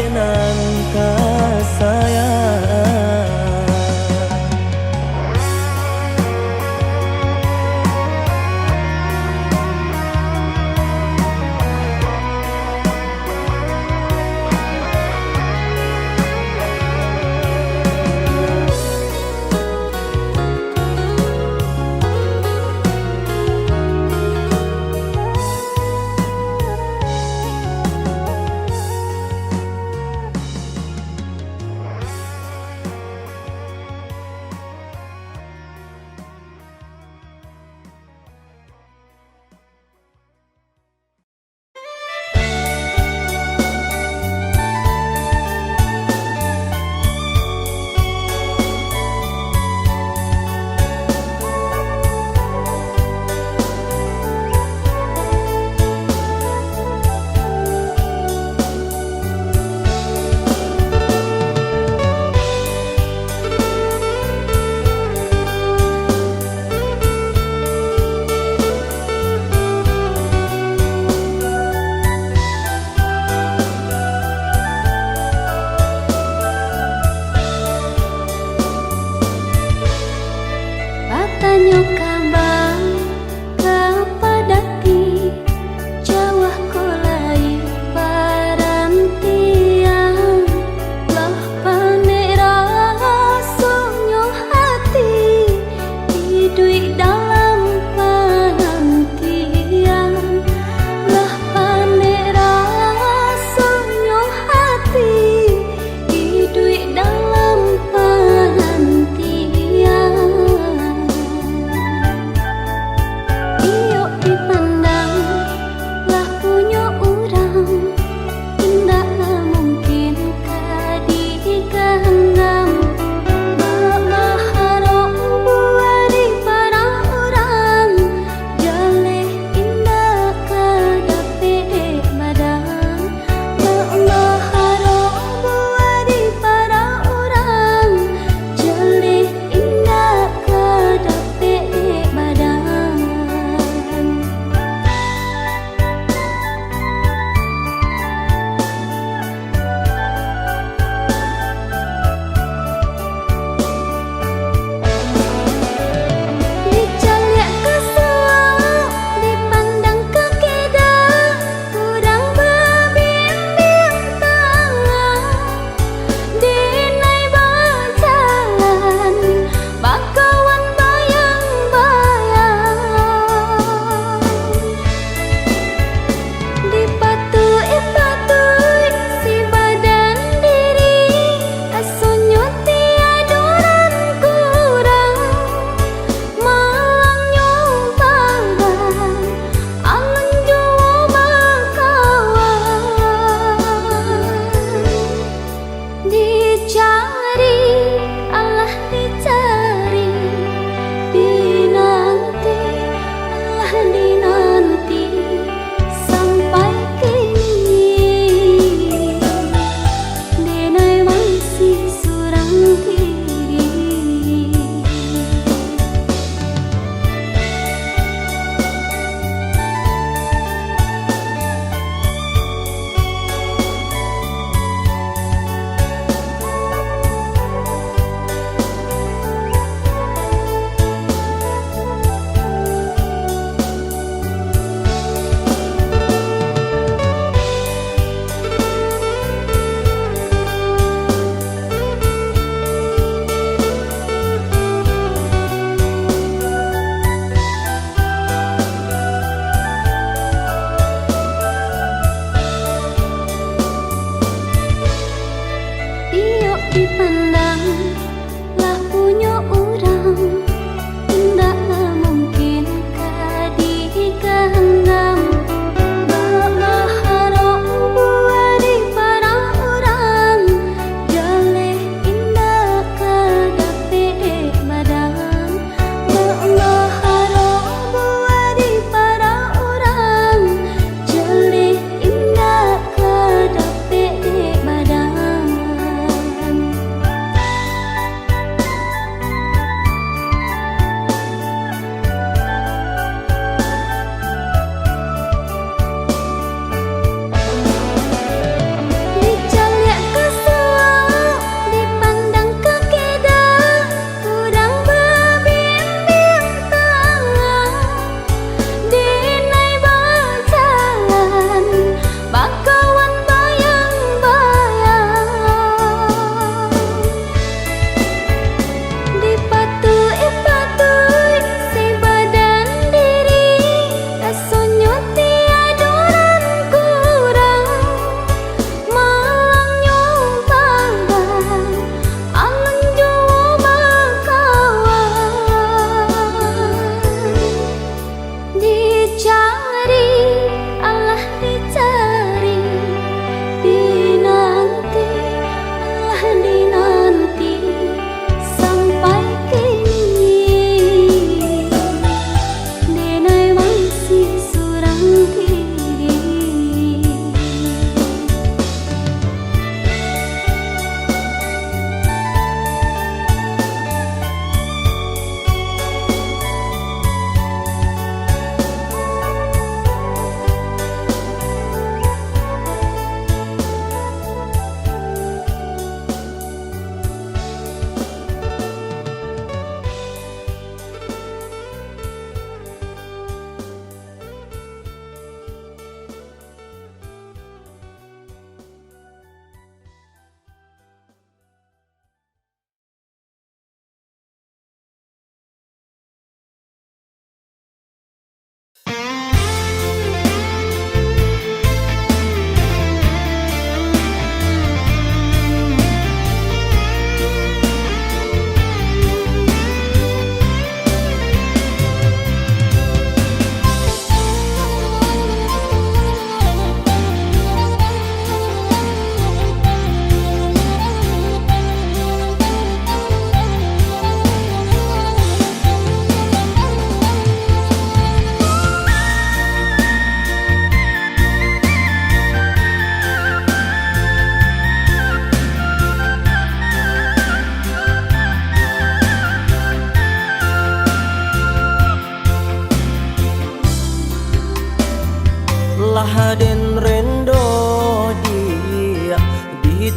jenan kasayang.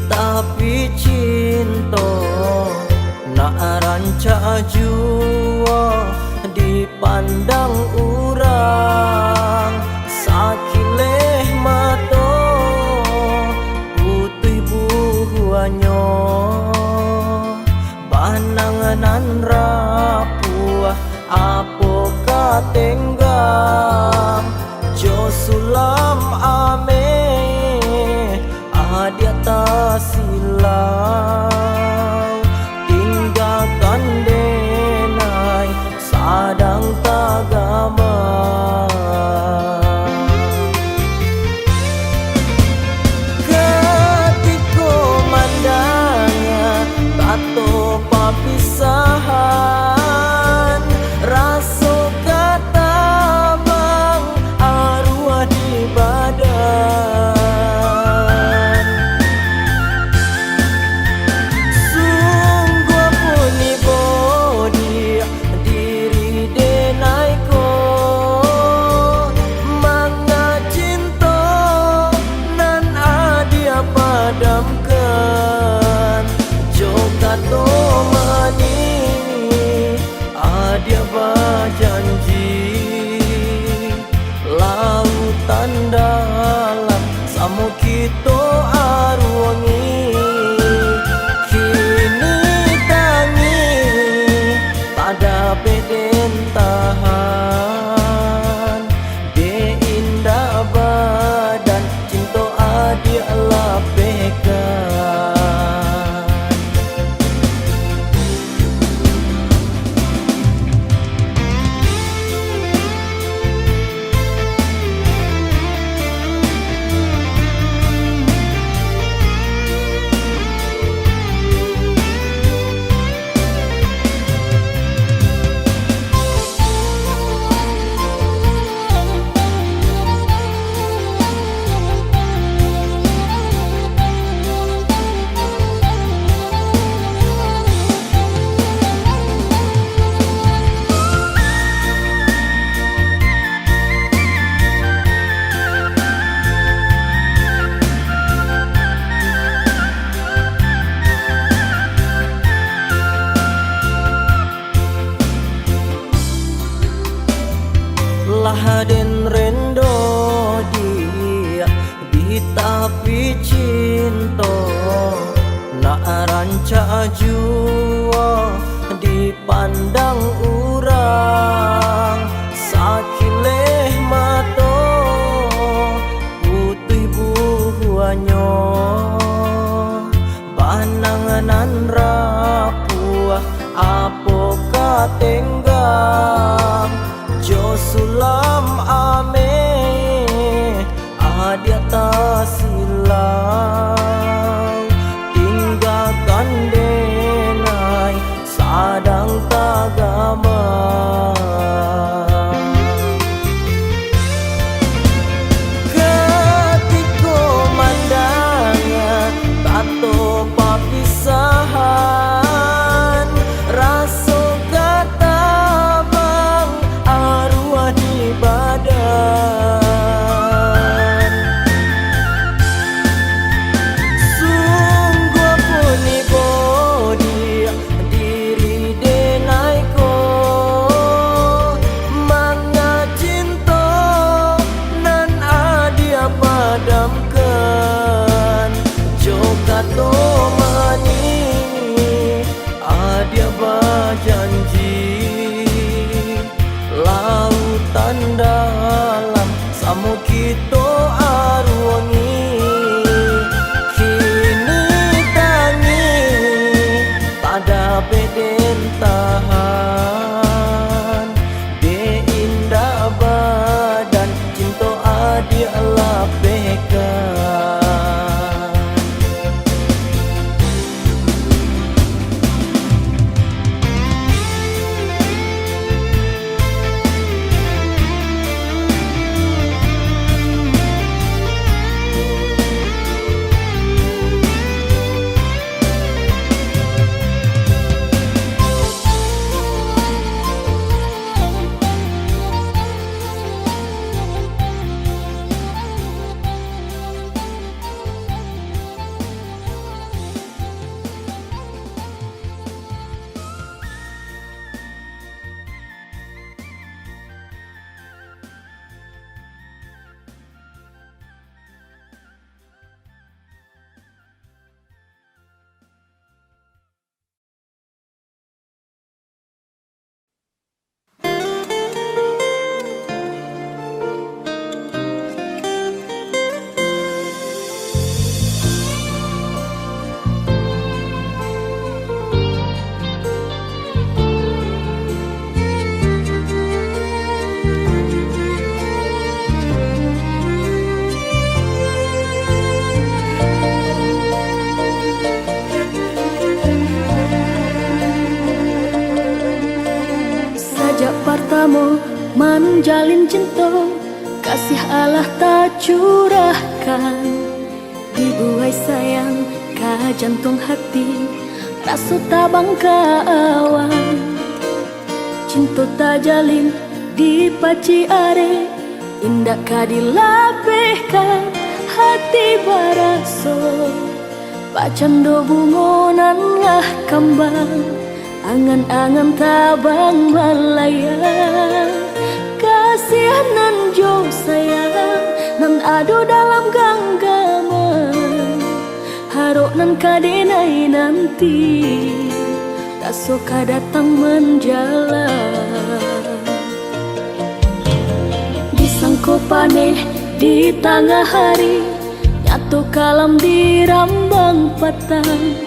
tapi cinta nak rancak jua dipandang urang sakileh mato putih buahnya bananganan rapuah apo katenggang jo sulam ame dia tak silau tinggalkan denai sadang tagama ketika mandangnya tato papisahan rasa kata bang arwah di badan padamkan joka to mani dia berjanji lautan dalam samo kita arwangi kini tangi pada beden tahan de indah badan cinta adia lapekan laden rendo dia di tapi cinta nak rancak jua dipandang urang sakileh mato putih buahnya bananganan rapuah apo katenggang jo sulam ame dia tak silau tinggalkan denai sadang tagama menjalin cinta, kasih Allah tak curahkan. Dibuai sayang ka jantung hati, rasa tabang ka awan. Cinta tak jalin di paci are, indah ka dilapehkan hati baraso. Pacando bungonan lah kambang, angan-angan tabang malaya. Kasihanan jo sayang, nan ado dalam genggaman. Harok nan kadenai nanti, tak suka datang menjalan. Disangko paneh di tengah hari, nyatu kalam di rambang patang.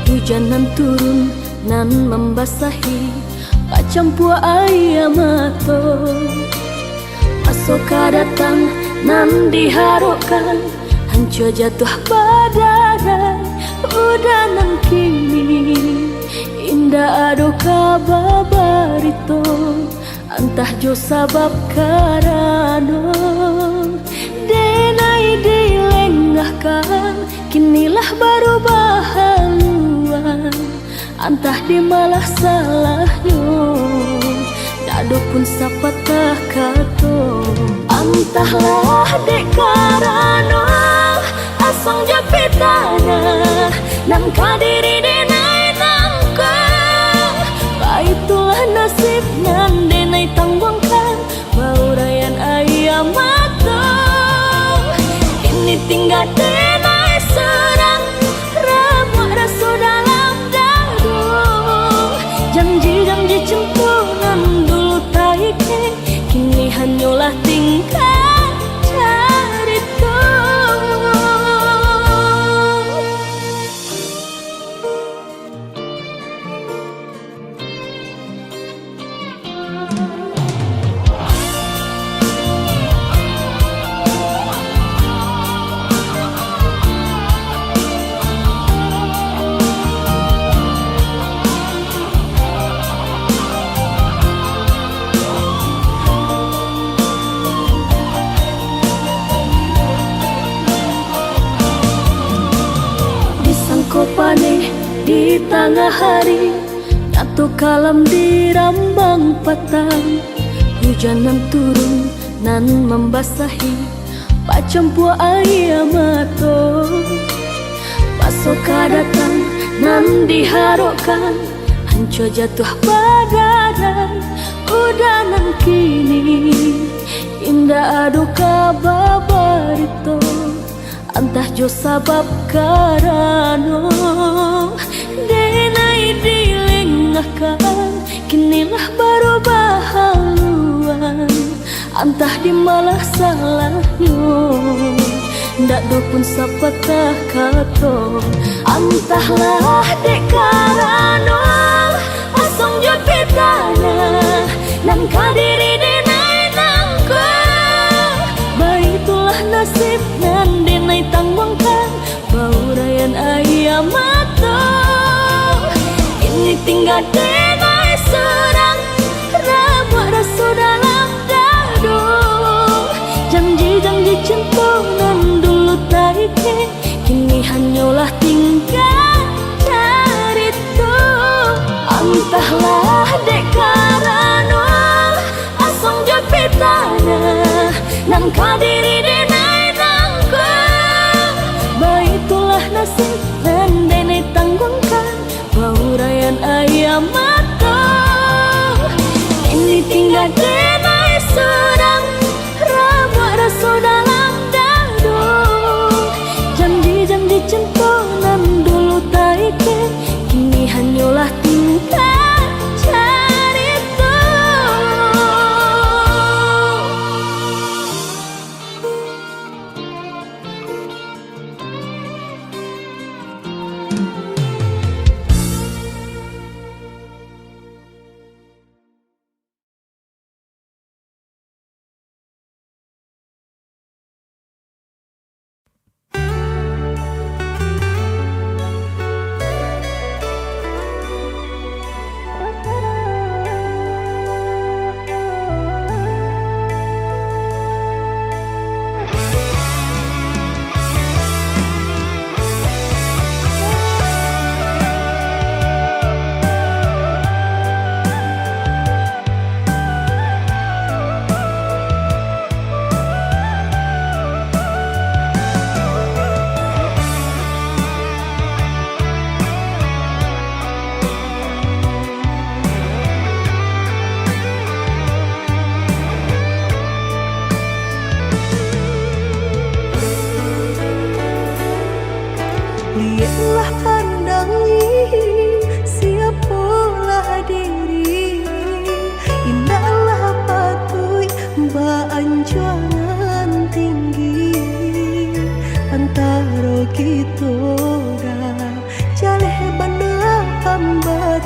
Hujan nan turun nan membasahi, pacampur air mata. Masoka datang nan diharapkan, hancur jatuh badarai udah nan kini. Indah ado kabarito, antah jo sabab karano. Denai dilengahkan, kinilah baru bahaluan. Antah di malah salahnya, dado pun sapatah kato. Antahlah dek karano, asang japitana, nan kadiri denai nangka. Baitulah nasib nan denai tangguangkan, baurayan ayam mata. Ini tinggal denai serang, ramah rasa dalam dadu. Janji-janji centunan dulu taike, kini hanyalah tingkah carita. Paneh di tengah hari, nyatu kalam di rambang patang. Hujan nan turun nan membasahi, pacampur air mata. Masoka datang nan diharapkan, hancur jatuh badarai udah nan kini. Indah ado kabarito, antah jo sabab karano. Denai dilengahkan, kinilah baru bahaluan. Antah di malah salahnya, ndak do pun sapatah kato. Antahlah dek karano, asong jo pitana, nan kadiri denai nangka. Baitulah nasib nan denai tangguangkan, baurayan ayam mata. Ini tinggal denai serang, ramah rasa dalam dadu. Janji-janji centunan dulu taike, kini hanyalah tingkah carita. Entahlah dek karano, asong japitana, nan kadiri denai nangka. Baitulah nasib nan denai tangguangkan, baurayan ayam mata. Ini tinggal denai serang, ramah rasa dalam dadu. Janji-janji centunan dulu taike, kini hanyalah tingkah carita.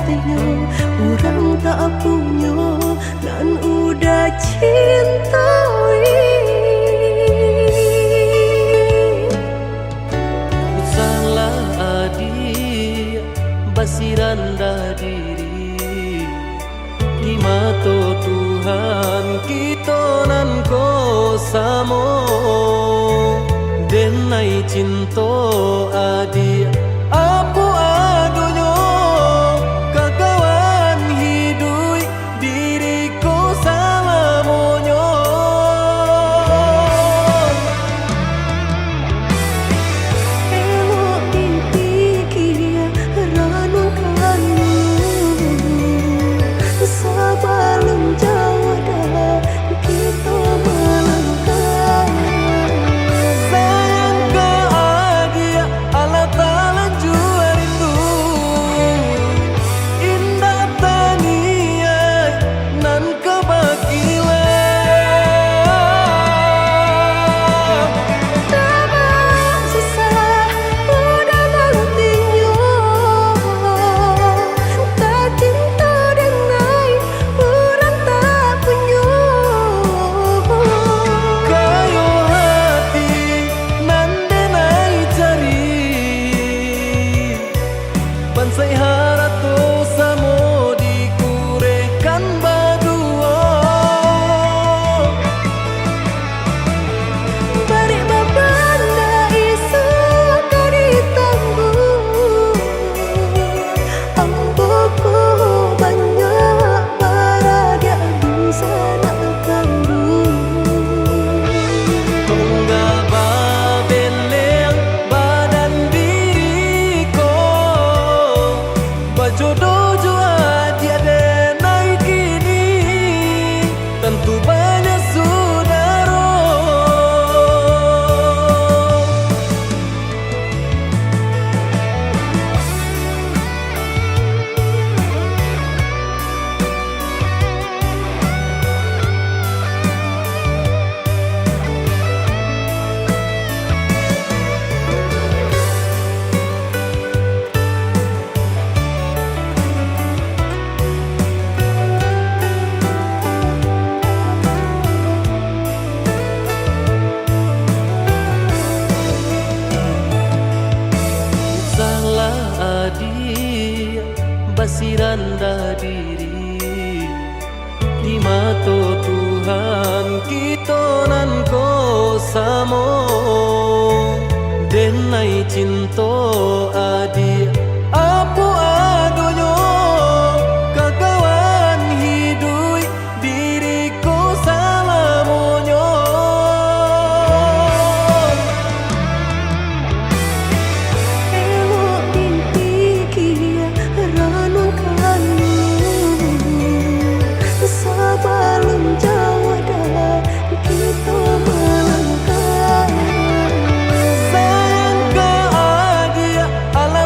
hatinya orang tak punya dan udah cintai. Salah adik basiranda diri di mata Tuhan kita nan ko samo denai cinta adik apa adonyo kakawan hidup diriku salamonyo. Elok dipikir renungkan sebelum jauh dah kita melangkah. Sayang ke adik ala talan jual itu indah tania nan kebakilan. Tak susah udah nantinya tak cinta denai orang tak punya. Kayo hati nan denai cari pansai harato samo dikurekan badua. Balik babanda isu kari tangguh amboko banyak paraga bisa nak kandung. Tunggal babeleng badan diriku bajodoh jua tiada naik kini tentu banyak saudara. Salah adik basiranda diri di mata Tuhan kita nan ko samo denai cinta adik apa adonyo kakawan hidup diriku salamonyo. Elok dipikir renungkan sebelum jauh dah kita melangkah. Sayang ke adik ala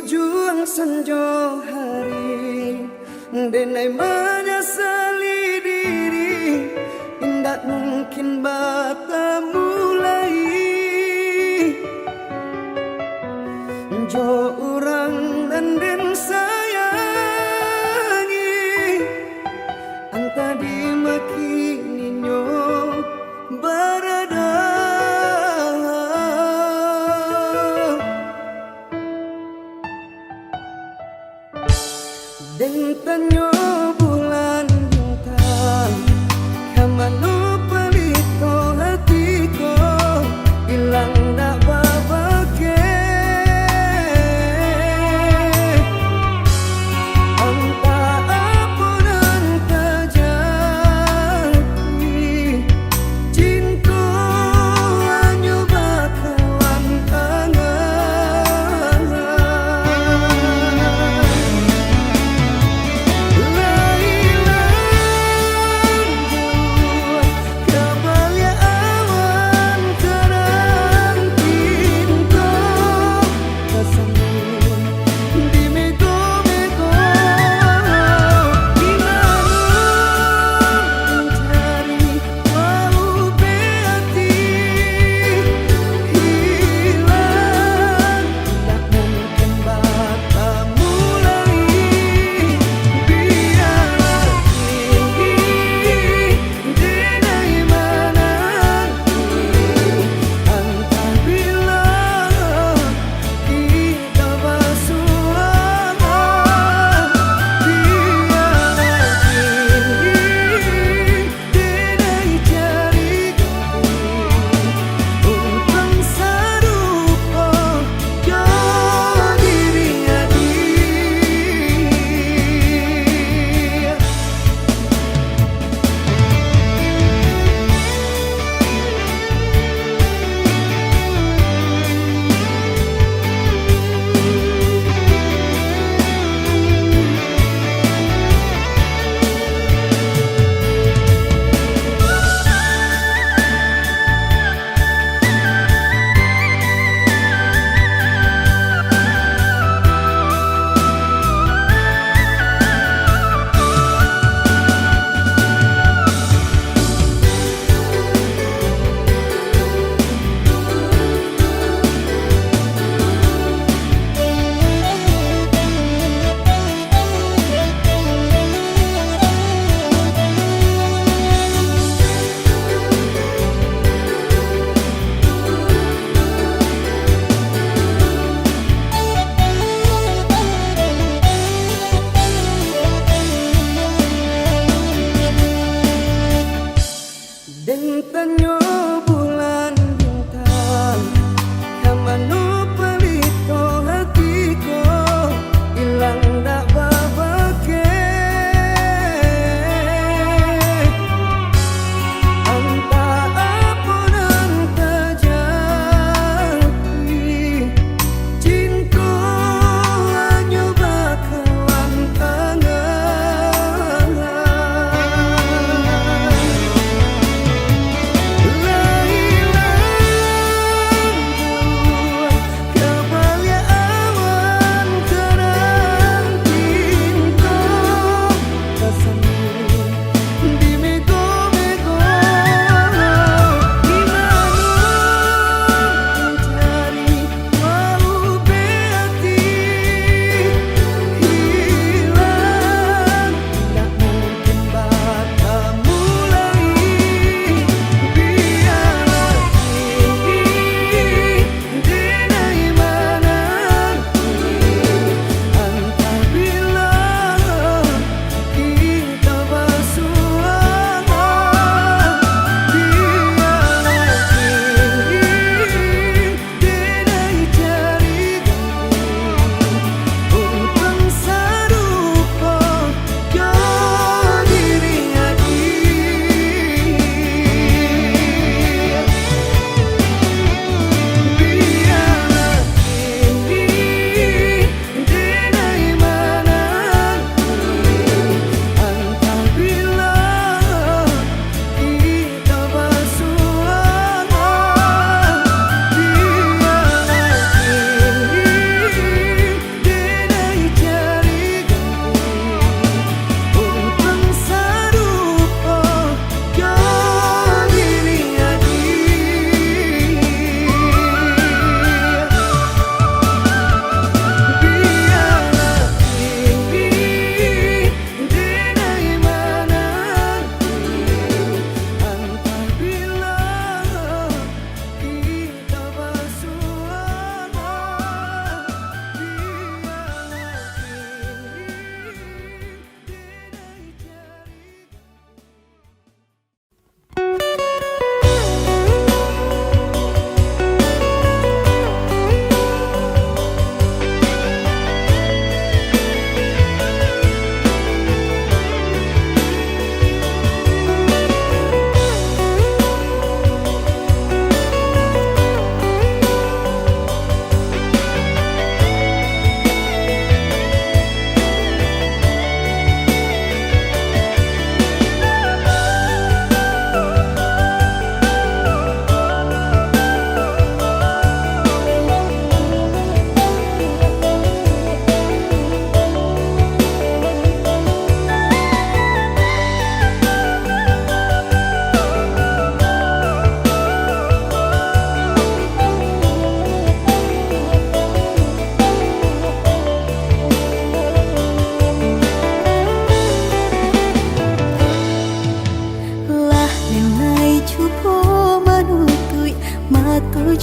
ujung senja hari, denai menyesali diri, indak mungkin bata mulai. Jo orang dan den sayangi, anta di makininyo berada. Den tanyo bulan bintang, kamano palito hatiko, ilang na babake. Anta apun anta jati, cinta anyo bakalan angan. Lailan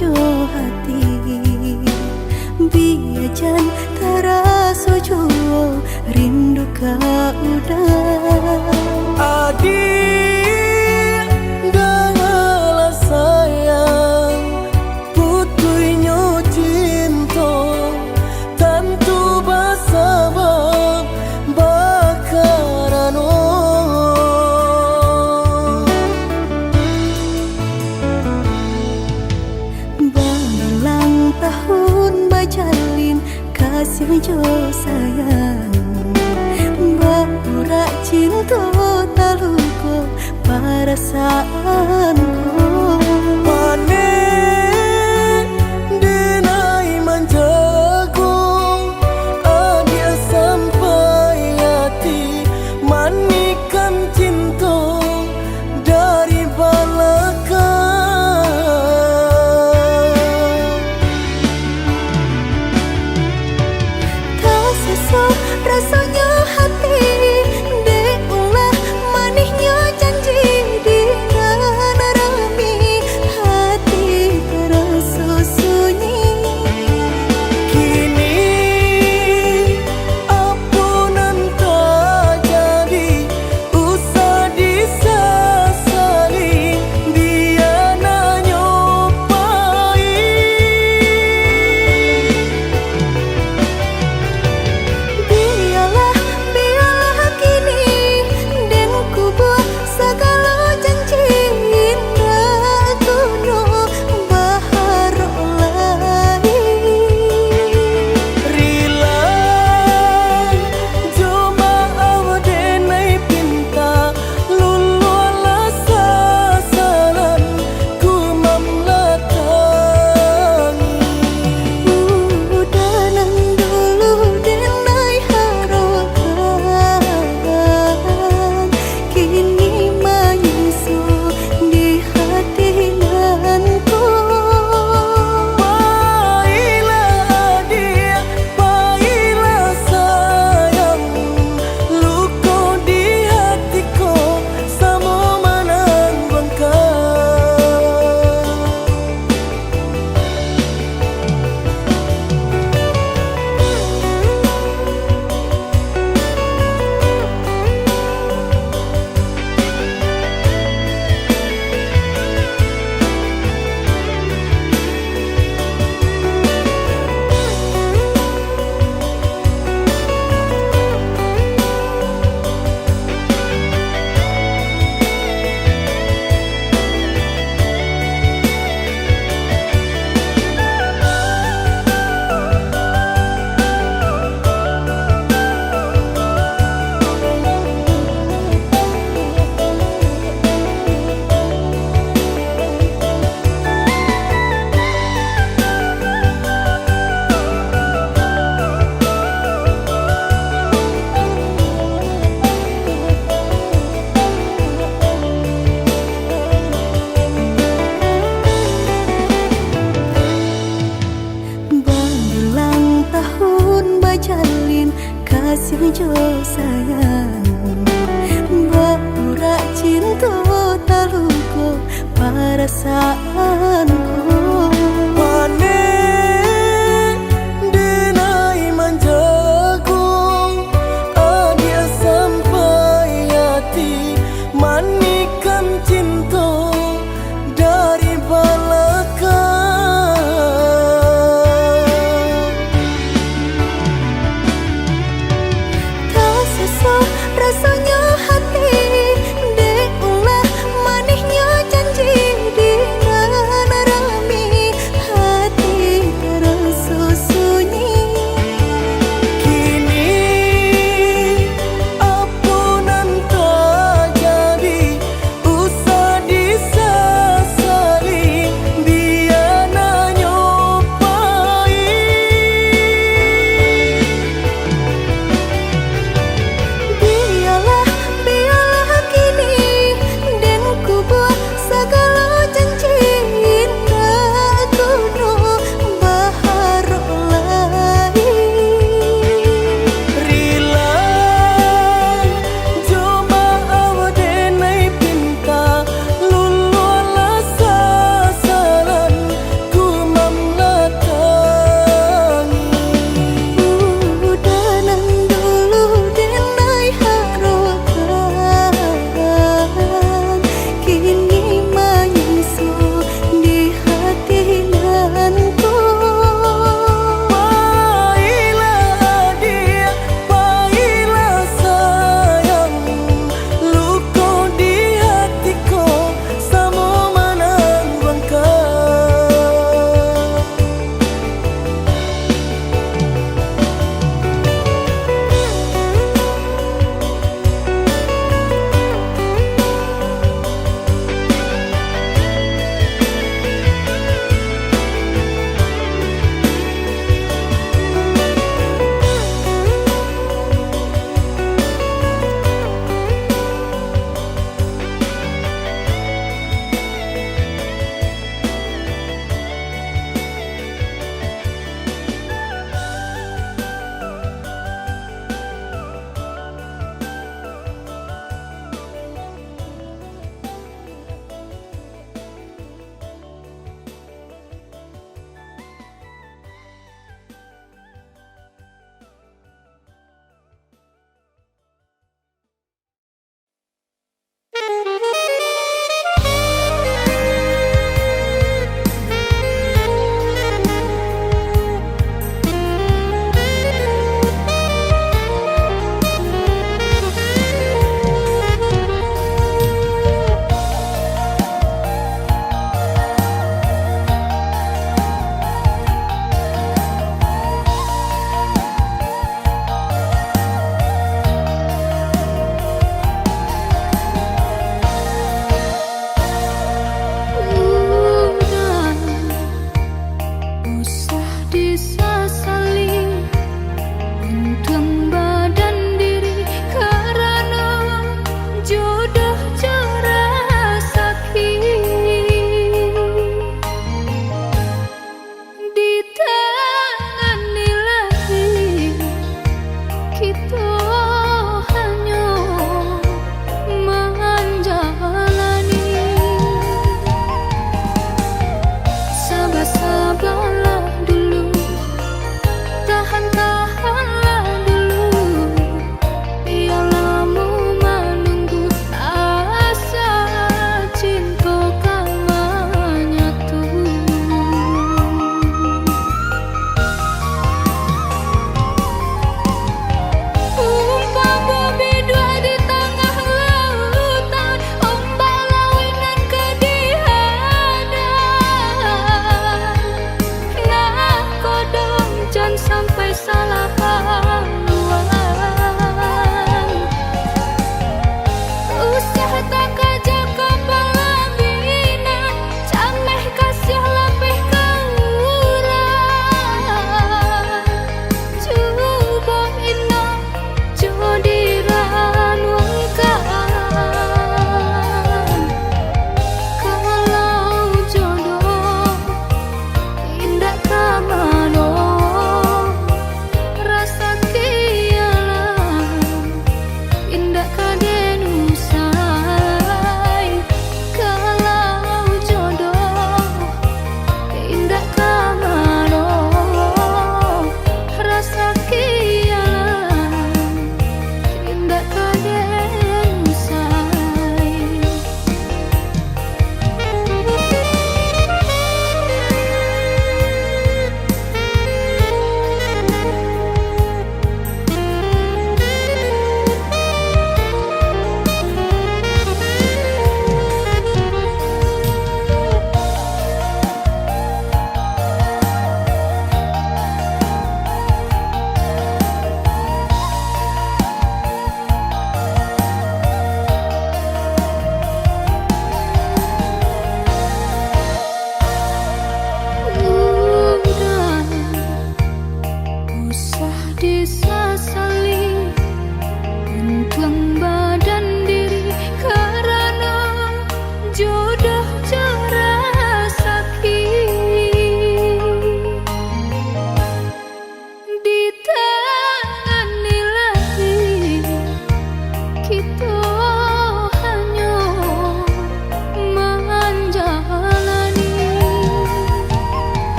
ojo hati biajan taraso jowo rindu ka udah Adik dengarlah sayang putuinyo cinta tentu bersabab bakarano Berulang tahun bajalin kasih jo sayang Baura cinta taluko perasaanku Panen denai manjago Adia sampai hati manikan cinta dari belakang Tak sesuai rasanya hati Deulah manisnya janji dengan rami Hati terasa sunyi Kini ampunan tak jadi usah disesali dia nyopai Biarlah kini Dan ku buat segala janji Indah kuno baharu lain Rila Joma awdenai pinta Lulu ala sasaran Ku mamlatangi Udanan dulu denai harokan Kini menyusul di hati nanku Baiklah adik, baiklah sayang Luka di hatiku sama menanggungkan Berulang tahun bajalin kasih jo sayang Baura cinta taluko perasaanku Panen denai manjago Adia sampai hati manikan cinta dari belakang Tak sesuai rasanya hati Deulah manisnya janji dengan rami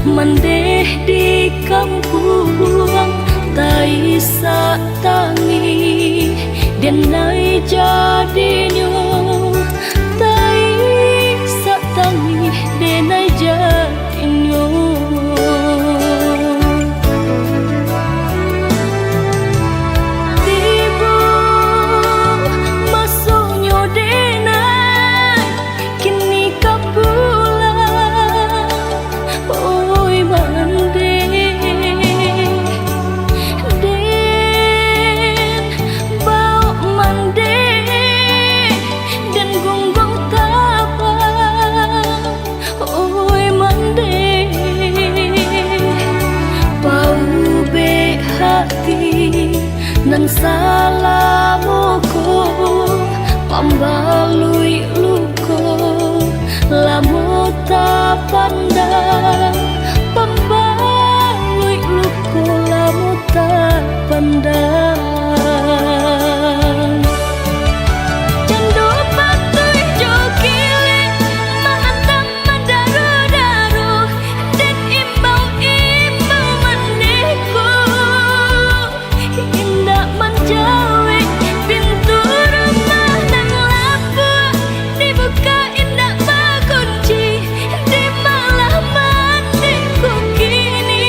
Mandeh di kampung Taisa tangi Denai jadinyo Taisa tangi Denai jadinyo Tibu masuknya denai Kini kapulang Oi mande Den bau mande Den gunggong tabang Oi mande Bau be hati Nan salamuku Pambalui luko Lamu tak pandang Pembalui luku lamu tak pandang Candu patuh jokile Mahantang mendaru-daru Dan imbau-imbau mandeku Indah menjawi pintu rumah dan lapuk Dibuka indah berkunci Di malam mandiku kini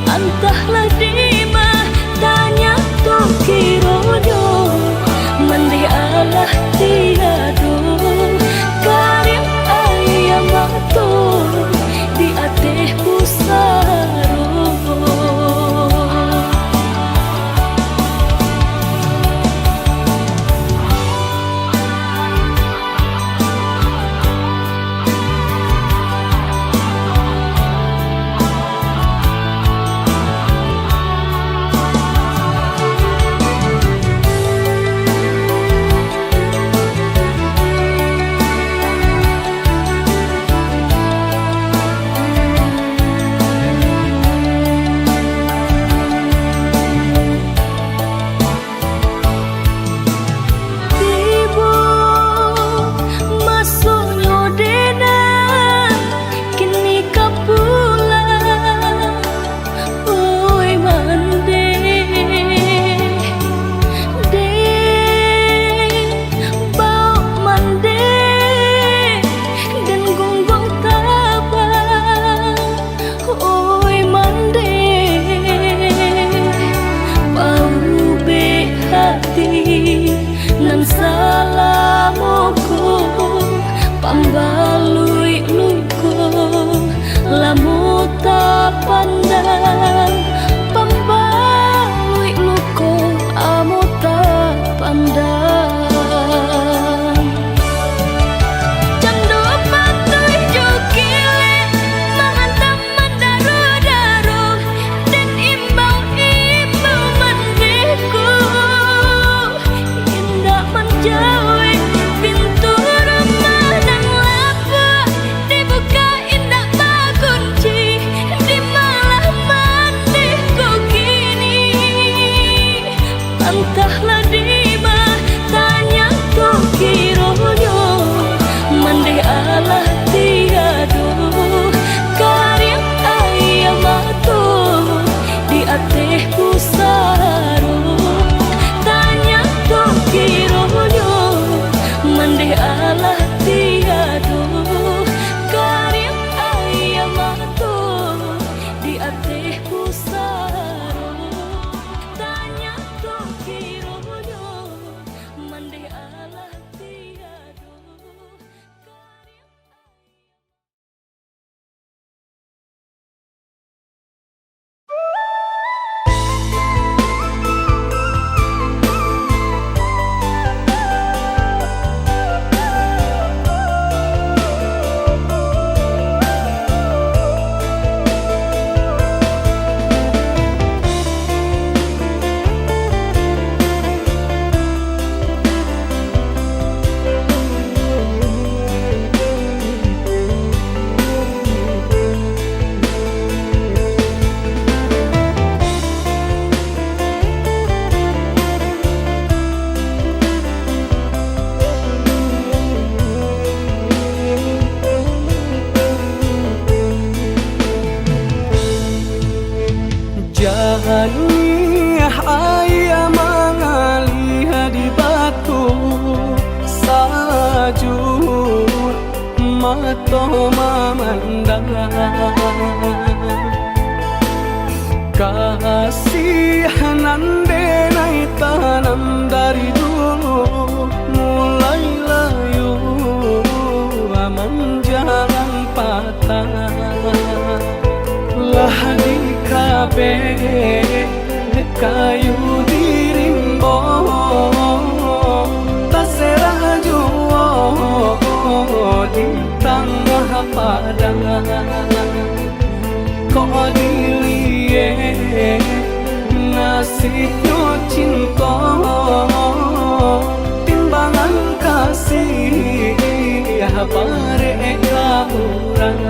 Entahlah di mana Jani ayah mengalih di batu sajur mata memandang kasihanan denai tanam dari dulu mulai layu menjalan patah lah di kabe kayu dirimbo tasera juo di tengah padang kok dilie nasibnya cinta timbangan kasih bare kaurang.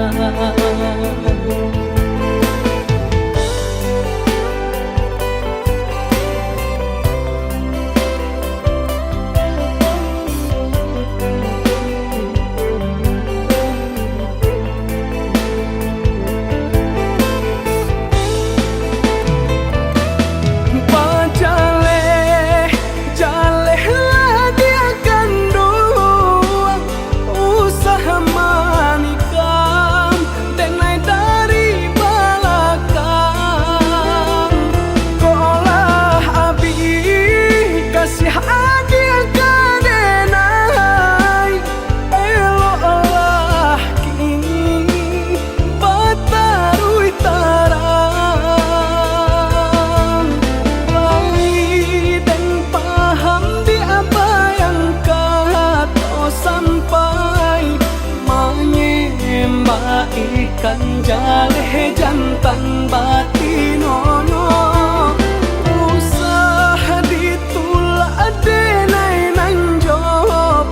Ikan jaleh jantan batinono usah ditulak denai nanjo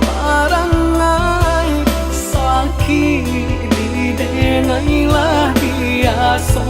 parangai sakit di denai lah biasa.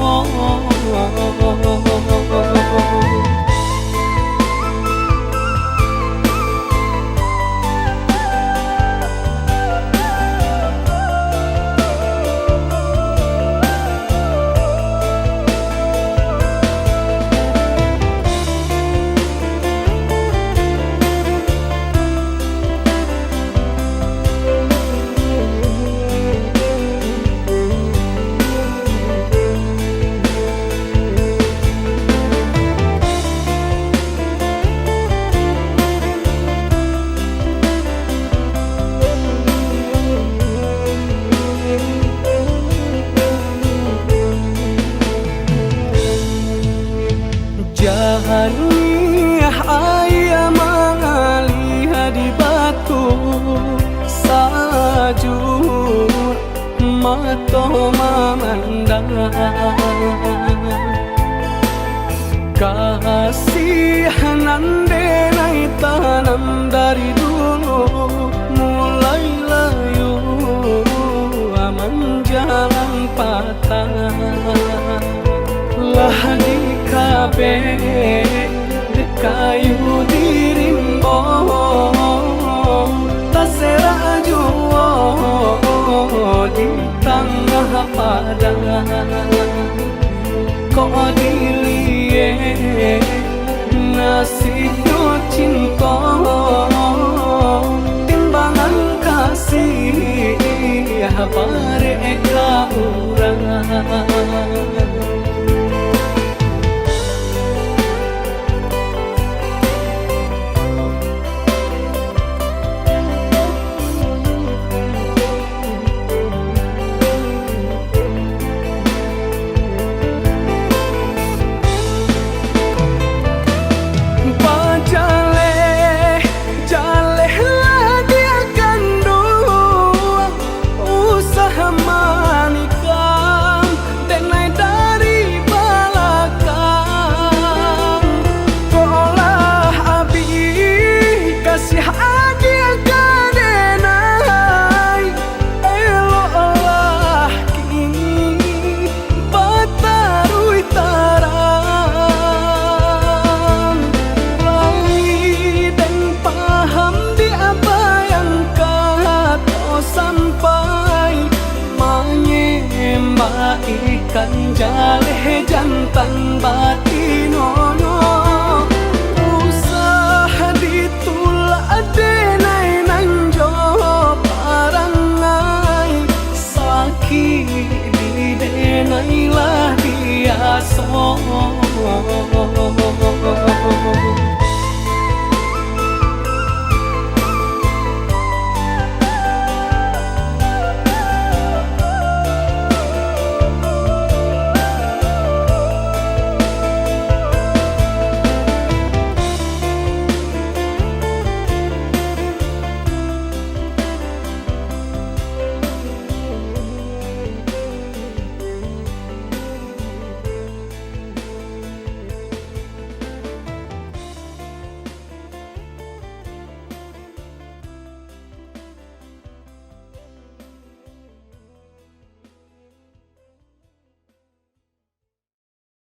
Jani ayah mengalih di batu sajur mata memandang kasihanan denai tanam dari dulu mulai layu menjalan patah lah di kabe kayu dirimbo tasera juo di tengah padang kok dilie nasibnya cinta timbangan kasih bare kaurang. song